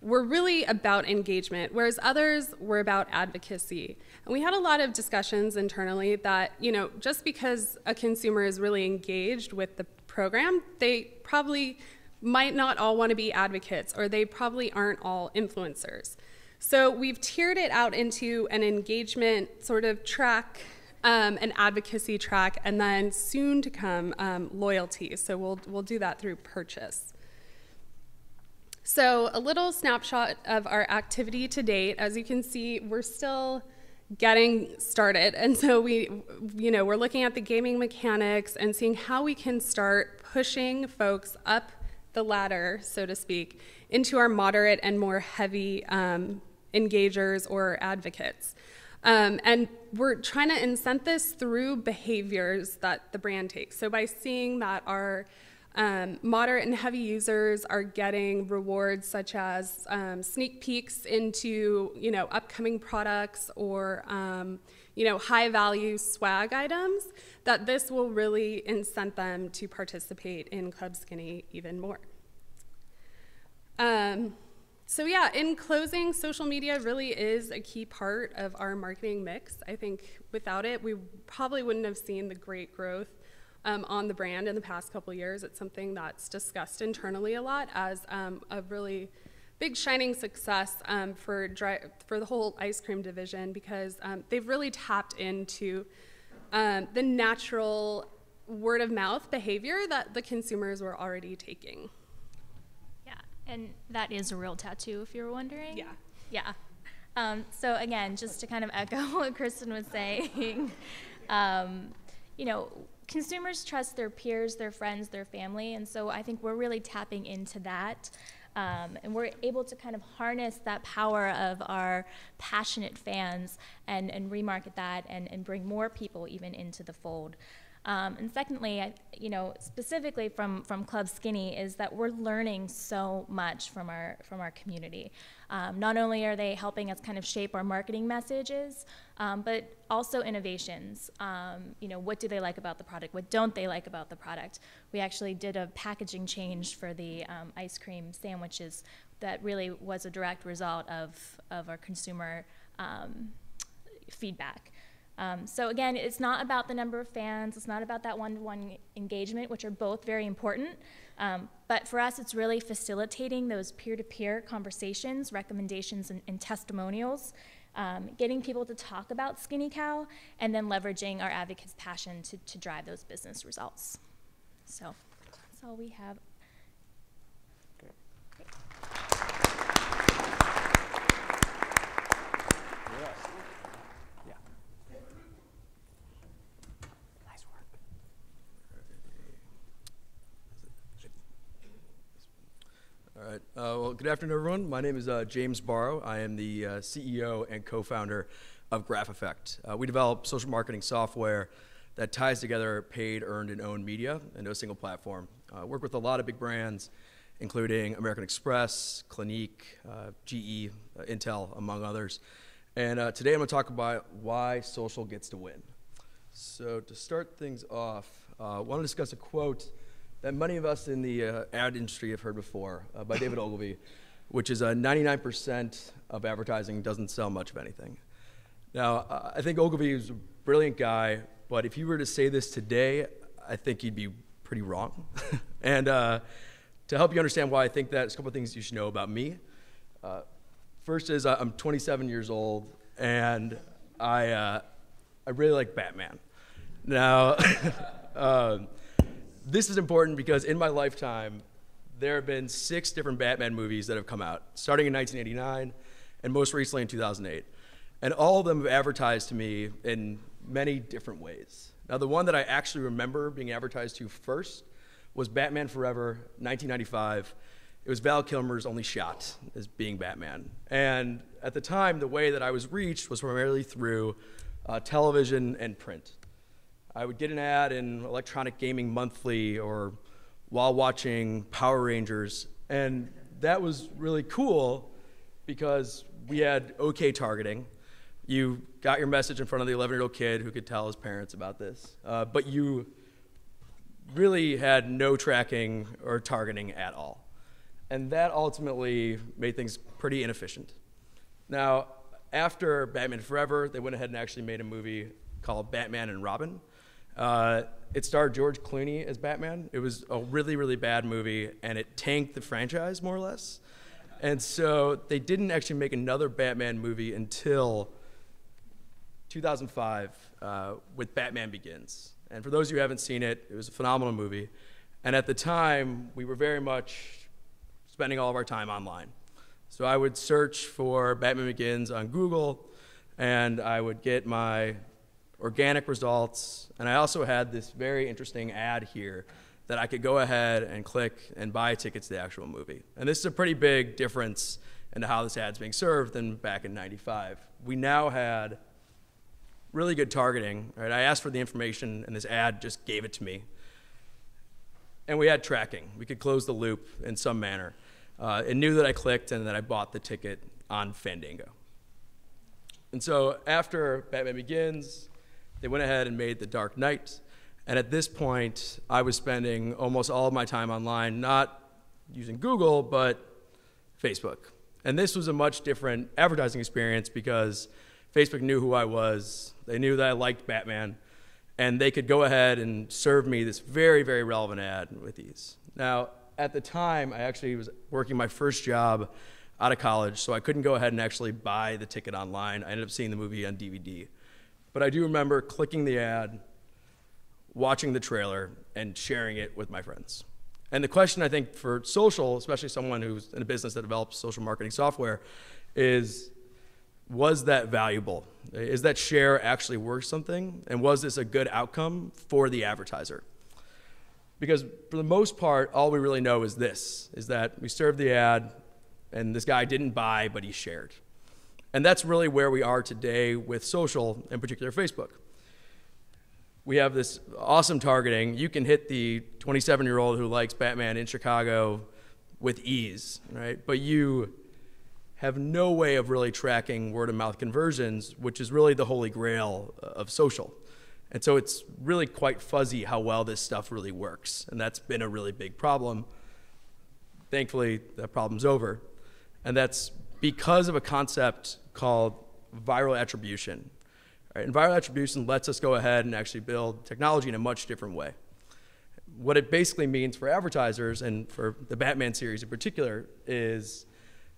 were really about engagement, whereas others were about advocacy. And we had a lot of discussions internally that, just because a consumer is really engaged with the program, they probably might not all want to be advocates, or they probably aren't all influencers. So we've tiered it out into an engagement sort of track, an advocacy track, and then soon to come loyalty. So we'll do that through purchase. So a little snapshot of our activity to date. As you can see, we're still getting started, and so we're looking at the gaming mechanics and seeing how we can start pushing folks up the ladder, so to speak, into our moderate and more heavy engagers or advocates. And we're trying to incent this through behaviors that the brand takes. So by seeing that our moderate and heavy users are getting rewards such as sneak peeks into upcoming products or high value swag items, that this will really incent them to participate in Club Skinny even more. So yeah, in closing, social media really is a key part of our marketing mix. I think without it, we probably wouldn't have seen the great growth on the brand in the past couple of years. It's something that's discussed internally a lot as a really big shining success for the whole ice cream division, because they've really tapped into the natural word of mouth behavior that the consumers were already taking. And that is a real tattoo, if you were wondering. Yeah. So again, just to kind of echo what Kristen was saying, consumers trust their peers, their friends, their family, and so I think we're really tapping into that. And we're able to kind of harness that power of our passionate fans and remarket that and bring more people even into the fold. And secondly, specifically from Club Skinny, is that we're learning so much from our community. Not only are they helping us kind of shape our marketing messages, but also innovations. What do they like about the product? What don't they like about the product? We actually did a packaging change for the ice cream sandwiches that really was a direct result of our consumer feedback. So again, it's not about the number of fans, it's not about that one-to-one engagement, which are both very important, but for us it's really facilitating those peer-to-peer conversations, recommendations, and testimonials, getting people to talk about Skinny Cow, and then leveraging our advocates' passion to drive those business results. So that's all we have. Great. right. Well, good afternoon, everyone. My name is James Barrow. I am the CEO and co-founder of Graph Effect. We develop social marketing software that ties together paid, earned, and owned media into a single platform. Work with a lot of big brands, including American Express, Clinique, GE, Intel, among others. And today I'm going to talk about why social gets to win. So to start things off, I want to discuss a quote that many of us in the ad industry have heard before by David Ogilvy, which is 99% of advertising doesn't sell much of anything. Now, I think Ogilvy is a brilliant guy, but if you were to say this today, I think you'd be pretty wrong. And to help you understand why I think that, there's a couple of things you should know about me. First is I'm 27 years old, and I really like Batman. Now, this is important because in my lifetime, there have been 6 different Batman movies that have come out, starting in 1989 and most recently in 2008. And all of them have advertised to me in many different ways. Now, the one that I actually remember being advertised to first was Batman Forever, 1995. It was Val Kilmer's only shot as being Batman. And at the time, the way that I was reached was primarily through television and print. I would get an ad in Electronic Gaming Monthly or while watching Power Rangers, and that was really cool because we had okay targeting. You got your message in front of the 11-year-old kid who could tell his parents about this, but you really had no tracking or targeting at all. And that ultimately made things pretty inefficient. Now, after Batman Forever, they went ahead and actually made a movie called Batman and Robin. It starred George Clooney as Batman. It was a really, really bad movie, and it tanked the franchise, more or less. And so they didn't actually make another Batman movie until 2005 with Batman Begins. And for those of you who haven't seen it, it was a phenomenal movie. And at the time, we were very much spending all of our time online. So I would search for Batman Begins on Google, and I would get my organic results, and I also had this very interesting ad here that I could go ahead and click and buy tickets to the actual movie. And this is a pretty big difference into how this ad's being served than back in '95. We now had really good targeting, right? I asked for the information, and this ad just gave it to me. And we had tracking. We could close the loop in some manner. It knew that I clicked and that I bought the ticket on Fandango. And so after Batman Begins, they went ahead and made The Dark Knight. And at this point, I was spending almost all of my time online, not using Google, but Facebook. And this was a much different advertising experience because Facebook knew who I was. They knew that I liked Batman. And they could go ahead and serve me this very, very relevant ad with ease. Now, at the time, I actually was working my first job out of college, so I couldn't go ahead and actually buy the ticket online. I ended up seeing the movie on DVD. But I do remember clicking the ad, watching the trailer, and sharing it with my friends. And the question, I think, for social, especially someone who's in a business that develops social marketing software, is, was that valuable? Is that share actually worth something? And was this a good outcome for the advertiser? Because for the most part, all we really know is this, is that we served the ad, and this guy didn't buy, but he shared. And that's really where we are today with social, in particular Facebook. We have this awesome targeting. You can hit the 27-year-old who likes Batman in Chicago with ease, right? But you have no way of really tracking word-of-mouth conversions, which is really the holy grail of social. And so it's really quite fuzzy how well this stuff really works. And that's been a really big problem. Thankfully, that problem's over. And that's because of a concept called viral attribution. Right? And viral attribution lets us go ahead and actually build technology in a much different way. What it basically means for advertisers, and for the Batman series in particular, is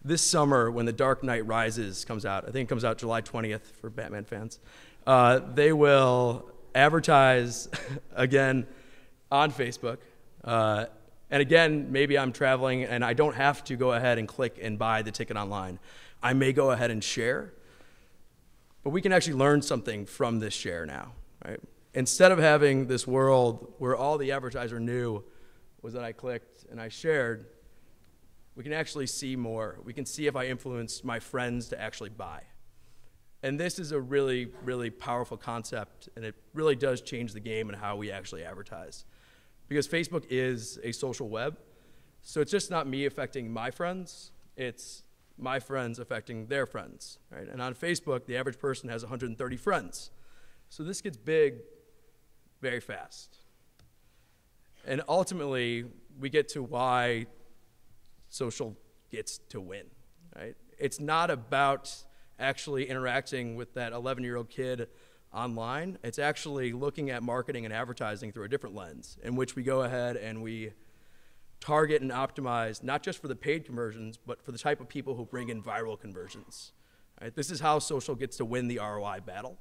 this summer when The Dark Knight Rises comes out, I think it comes out July 20th for Batman fans, they will advertise again on Facebook. And again, maybe I'm traveling and I don't have to go ahead and click and buy the ticket online. I may go ahead and share, but we can actually learn something from this share now, right? Instead of having this world where all the advertiser knew was that I clicked and I shared, we can actually see more. We can see if I influence my friends to actually buy. And this is a really, really powerful concept, and it really does change the game and how we actually advertise. Because Facebook is a social web, so it's just not me affecting my friends, it's my friends affecting their friends, right? And on Facebook, the average person has 130 friends. So this gets big very fast. And ultimately, we get to why social gets to win, right? It's not about actually interacting with that 11-year-old kid online. It's actually looking at marketing and advertising through a different lens, in which we go ahead and we target and optimize, not just for the paid conversions, but for the type of people who bring in viral conversions. Right? This is how social gets to win the ROI battle.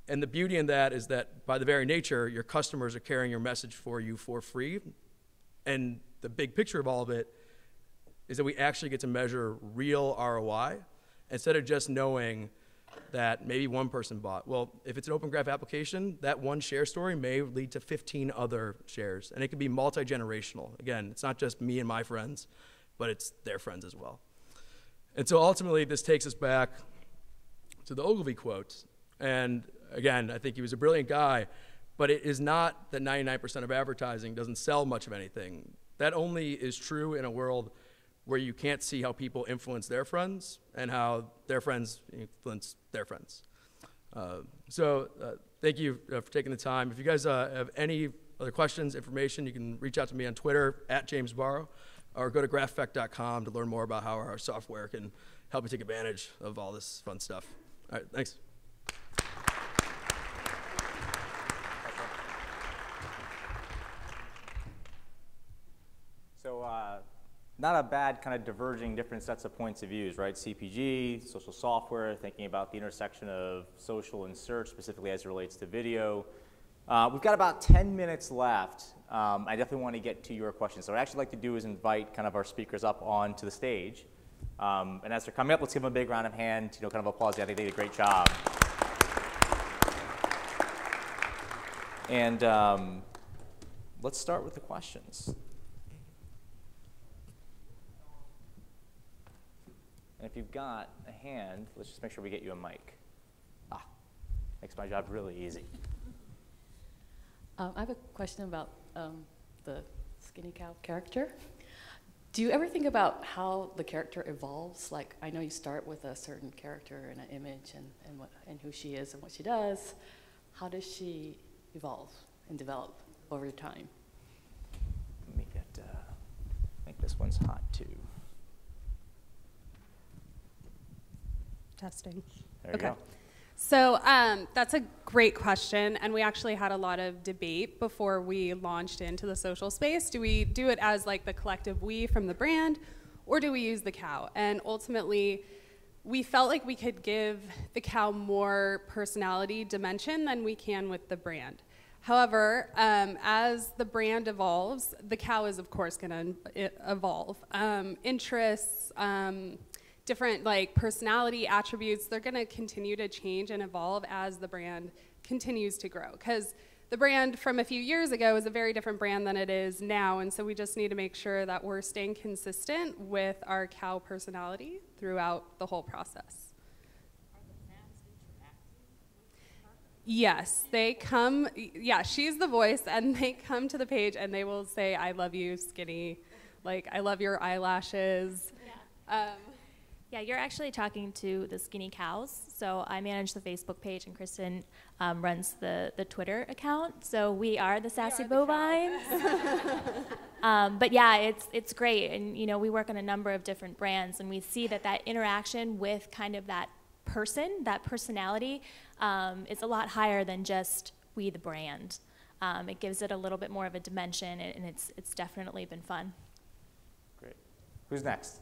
And the beauty in that is that by the very nature, your customers are carrying your message for you for free. And the big picture of all of it is that we actually get to measure real ROI instead of just knowing that maybe one person bought. Well, if it's an Open Graph application, that one share story may lead to 15 other shares. And it could be multi-generational. Again, it's not just me and my friends, but it's their friends as well. And so ultimately, this takes us back to the Ogilvy quote. And again, I think he was a brilliant guy, but it is not that 99% of advertising doesn't sell much of anything. That only is true in a world where you can't see how people influence their friends and how their friends influence their friends. Thank you for taking the time. If you guys have any other questions, information, you can reach out to me on Twitter, @JamesBarrow, or go to grapheffect.com to learn more about how our software can help you take advantage of all this fun stuff. All right, thanks. So not a bad kind of diverging different sets of points of views, right? CPG, social software, thinking about the intersection of social and search, specifically as it relates to video. We've got about 10 minutes left. I definitely want to get to your questions. So what I'd actually like to do is invite kind of our speakers up onto the stage. And as they're coming up, let's give them a big round of hand, kind of applause. I think they did a great job. And let's start with the questions. And if you've got a hand, let's just make sure we get you a mic. Makes my job really easy. I have a question about the skinny cow character. Do you ever think about how the character evolves? Like, I know you start with a certain character and an image and who she is and what she does. How does she evolve and develop over time? Let me get, I think this one's hot too. Testing. There you go. So that's a great question, and we actually had a lot of debate before we launched into the social space. Do we do it as like the collective we from the brand, or do we use the cow? And ultimately, we felt like we could give the cow more personality dimension than we can with the brand. However, as the brand evolves, the cow is of course going to evolve. Interests, different like personality attributes, they're going to continue to change and evolve as the brand continues to grow. Because the brand from a few years ago is a very different brand than it is now, and so we just need to make sure that we're staying consistent with our cow personality throughout the whole process. Are the fans interacting? Yes, they come, yeah, she's the voice, and they come to the page and they will say, I love you, skinny, like, I love your eyelashes. Yeah. Yeah, you're actually talking to the Skinny Cows. So I manage the Facebook page, and Kristen runs the Twitter account. So we are the Sassy Bovines. But yeah, it's great. And we work on a number of different brands, and we see that interaction with kind of that person, that personality, is a lot higher than just we the brand. It gives it a little bit more of a dimension, and it's definitely been fun. Great. Who's next?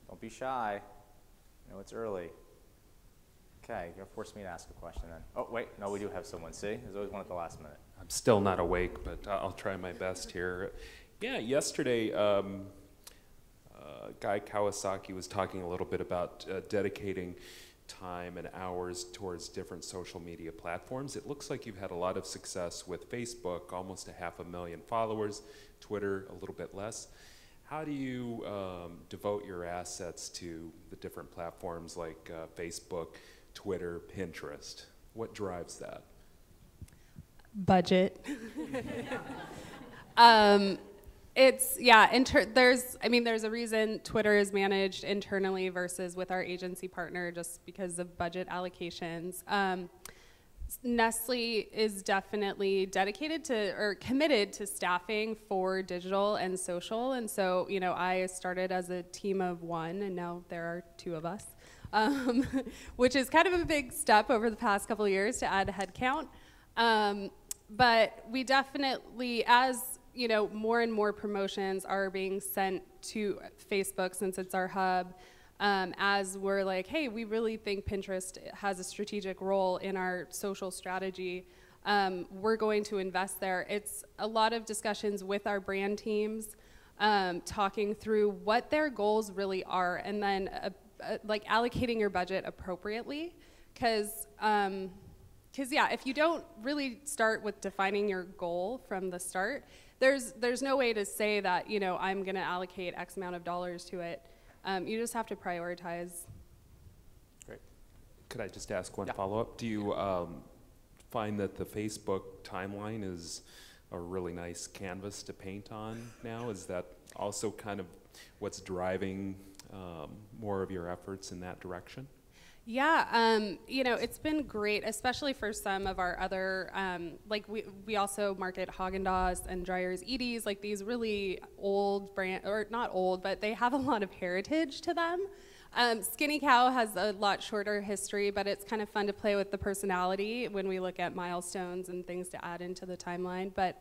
Don't be shy. It's early. Okay, you're going to force me to ask a question then. Oh, wait, no, we do have someone. See, there's always one at the last minute. I'm still not awake, but I'll try my best here. Yeah, yesterday, Guy Kawasaki was talking a little bit about dedicating time and hours towards different social media platforms. It looks like you've had a lot of success with Facebook, almost 500,000 followers, Twitter a little bit less. How do you devote your assets to the different platforms like Facebook, Twitter, Pinterest? What drives that? Budget. There's a reason Twitter is managed internally versus with our agency partner, just because of budget allocations. Nestle is definitely dedicated to, or committed to, staffing for digital and social. And so, I started as a team of one, and now there are two of us, which is kind of a big step over the past couple of years to add headcount. But we definitely, as more and more promotions are being sent to Facebook, since it's our hub, as we're like, hey, we really think Pinterest has a strategic role in our social strategy, we're going to invest there. It's a lot of discussions with our brand teams, talking through what their goals really are, and then like allocating your budget appropriately. Because if you don't really start with defining your goal from the start, there's no way to say that, I'm going to allocate X amount of dollars to it. You just have to prioritize. Great. Could I just ask one follow-up? Do you find that the Facebook timeline is a really nice canvas to paint on now? Is that also kind of what's driving more of your efforts in that direction? Yeah, it's been great, especially for some of our other, like we also market Haagen-Dazs and Dreyer's Edie's, like these really old brand, or not old, but they have a lot of heritage to them. Skinny Cow has a lot shorter history, but it's kind of fun to play with the personality when we look at milestones and things to add into the timeline. But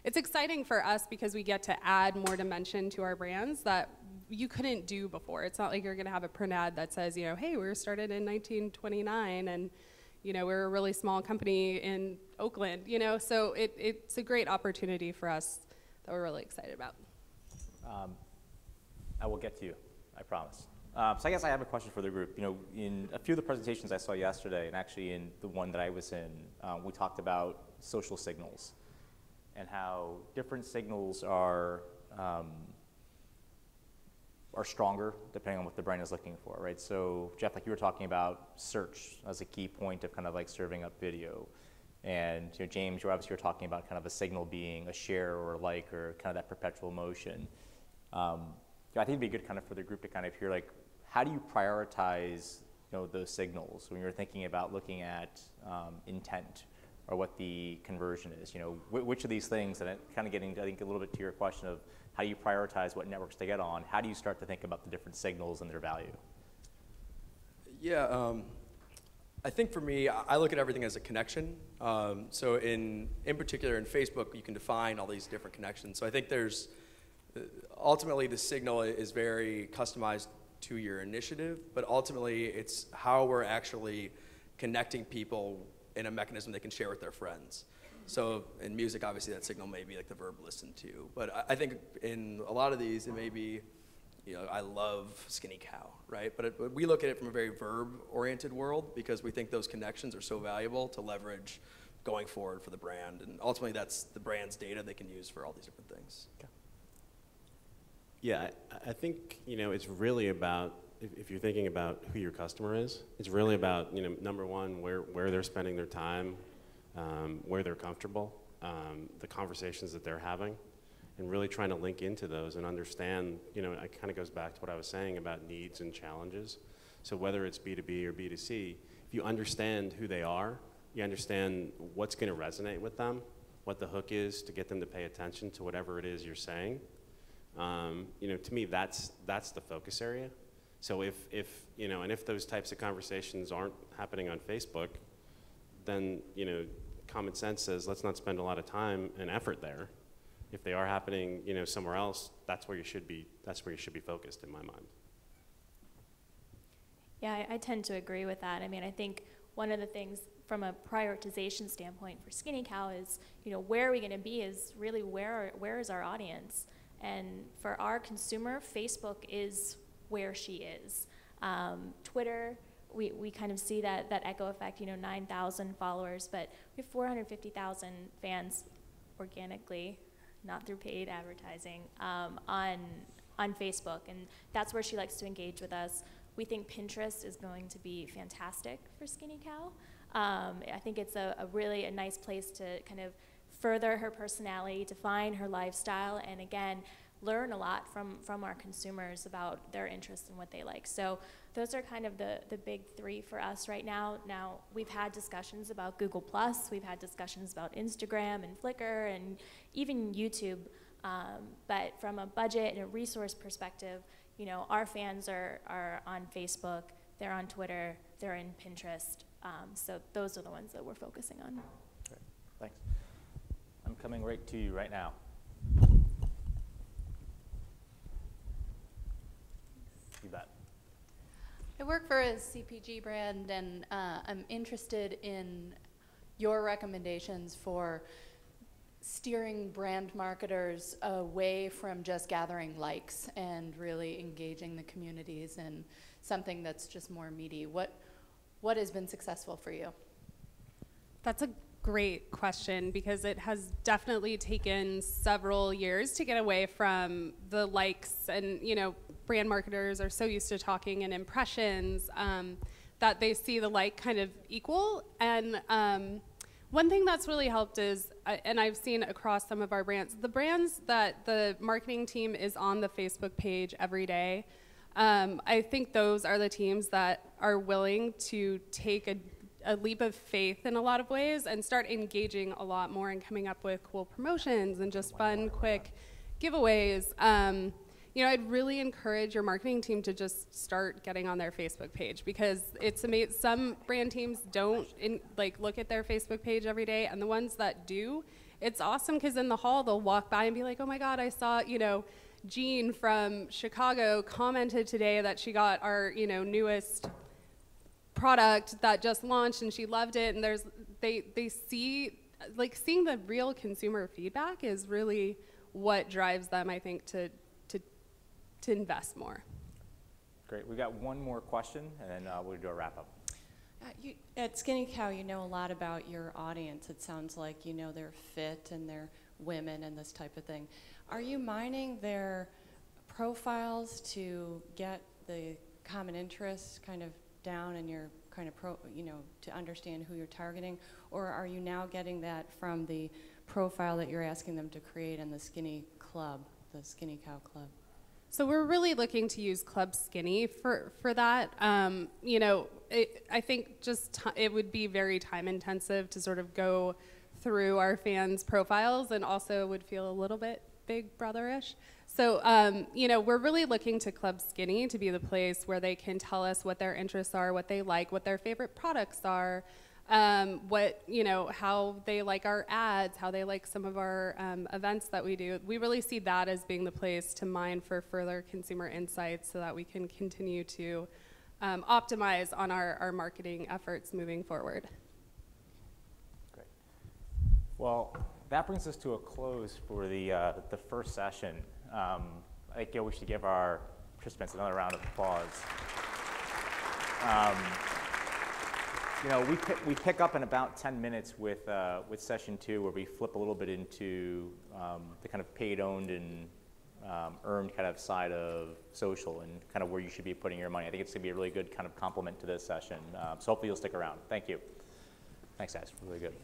it's exciting for us because we get to add more dimension to our brands that you couldn't do before. It's not like you're gonna have a print ad that says, hey, we were started in 1929 and we're a really small company in Oakland, so it's a great opportunity for us that we're really excited about. I will get to you, I promise. So I guess I have a question for the group. In a few of the presentations I saw yesterday, and actually in the one that I was in, we talked about social signals and how different signals are stronger depending on what the brand is looking for, right? So Jeff, like you were talking about search as a key point of kind of like serving up video. And James, you were talking about kind of a signal being a share or a like or kind of that perpetual motion. I think it'd be good kind of for the group to kind of hear like, how do you prioritize those signals when you're thinking about looking at intent or what the conversion is? Which of these things, and kind of getting, I think, a little bit to your question of how do you prioritize what networks to get on, how do you start to think about the different signals and their value? Yeah, I think for me, I look at everything as a connection. So in particular in Facebook, you can define all these different connections. So I think there's, ultimately the signal is very customized to your initiative, but ultimately it's how we're actually connecting people in a mechanism they can share with their friends. So in music, obviously that signal may be like the verb listen to, but I think in a lot of these it may be, I love Skinny Cow, right? But we look at it from a very verb-oriented world because we think those connections are so valuable to leverage going forward for the brand, and ultimately that's the brand's data they can use for all these different things. Okay. Yeah, I think it's really about, if you're thinking about who your customer is, it's really about number one, where they're spending their time, where they're comfortable, the conversations that they're having, and really trying to link into those and understand. It kind of goes back to what I was saying about needs and challenges. So whether it's B2B or B2C, if you understand who they are, you understand what's going to resonate with them, what the hook is to get them to pay attention to whatever it is you're saying. To me, that's the focus area. So if those types of conversations aren't happening on Facebook, then common sense says let's not spend a lot of time and effort there. If they are happening somewhere else, that's where you should be focused in my mind. Yeah, I tend to agree with that. I mean, I think one of the things from a prioritization standpoint for Skinny Cow is, where are we going to be is really where is our audience? And for our consumer, Facebook is where she is. Twitter, we kind of see that echo effect, 9,000 followers, but we have 450,000 fans organically not through paid advertising, on Facebook, and that's where she likes to engage with us. We think Pinterest is going to be fantastic for Skinny Cow. I think it's a really nice place to kind of further her personality, define her lifestyle, and again, learn a lot from our consumers about their interests and what they like. So those are kind of the big three for us right now. Now, we've had discussions about Google+, we've had discussions about Instagram and Flickr and even YouTube, but from a budget and a resource perspective, you know, our fans are on Facebook, they're on Twitter, they're in Pinterest, so those are the ones that we're focusing on. Great. Thanks. I'm coming right to you right now. You bet. I work for a CPG brand, and I'm interested in your recommendations for steering brand marketers away from just gathering likes and really engaging the communities in something that's just more meaty. What has been successful for you? That's a great question, because it has definitely taken several years to get away from the likes, and you know, brand marketers are so used to talking in impressions that they see the like kind of equal. And one thing that's really helped is, and I've seen across some of our brands, the brands that the marketing team is on the Facebook page every day, I think those are the teams that are willing to take a leap of faith in a lot of ways and start engaging a lot more and coming up with cool promotions and just fun, quick giveaways. You know, I'd really encourage your marketing team to just start getting on their Facebook page, because it's amazing. Some brand teams don't look at their Facebook page every day, and the ones that do, it's awesome, because in the hall they'll walk by and be like, oh my God, I saw, you know, Jean from Chicago commented today that she got our, you know, newest product that just launched and she loved it. And they see, like, seeing the real consumer feedback is really what drives them, I think, to invest more. Great. We've got one more question, and then we'll do a wrap up. At Skinny Cow, you know a lot about your audience. It sounds like you know they're fit and they're women and this type of thing. Are you mining their profiles to get the common interests kind of down in your kind of to understand who you're targeting? Or are you now getting that from the profile that you're asking them to create in the Skinny Club, the Skinny Cow Club? So we're really looking to use Club Skinny for that. You know, I think just it would be very time intensive to sort of go through our fans' profiles, and also would feel a little bit Big Brother-ish. So, you know, we're really looking to Club Skinny to be the place where they can tell us what their interests are, what they like, what their favorite products are, what, you know, how they like our ads, how they like some of our events that we do. We really see that as being the place to mine for further consumer insights so that we can continue to optimize on our marketing efforts moving forward. Great. Well, that brings us to a close for the first session. I think we should give our participants another round of applause. You know, we pick up in about 10 minutes with session 2, where we flip a little bit into the kind of paid, owned, and earned kind of side of social, and kind of where you should be putting your money. I think it's going to be a really good kind of complement to this session. So hopefully you'll stick around. Thank you. Thanks, guys. Really good.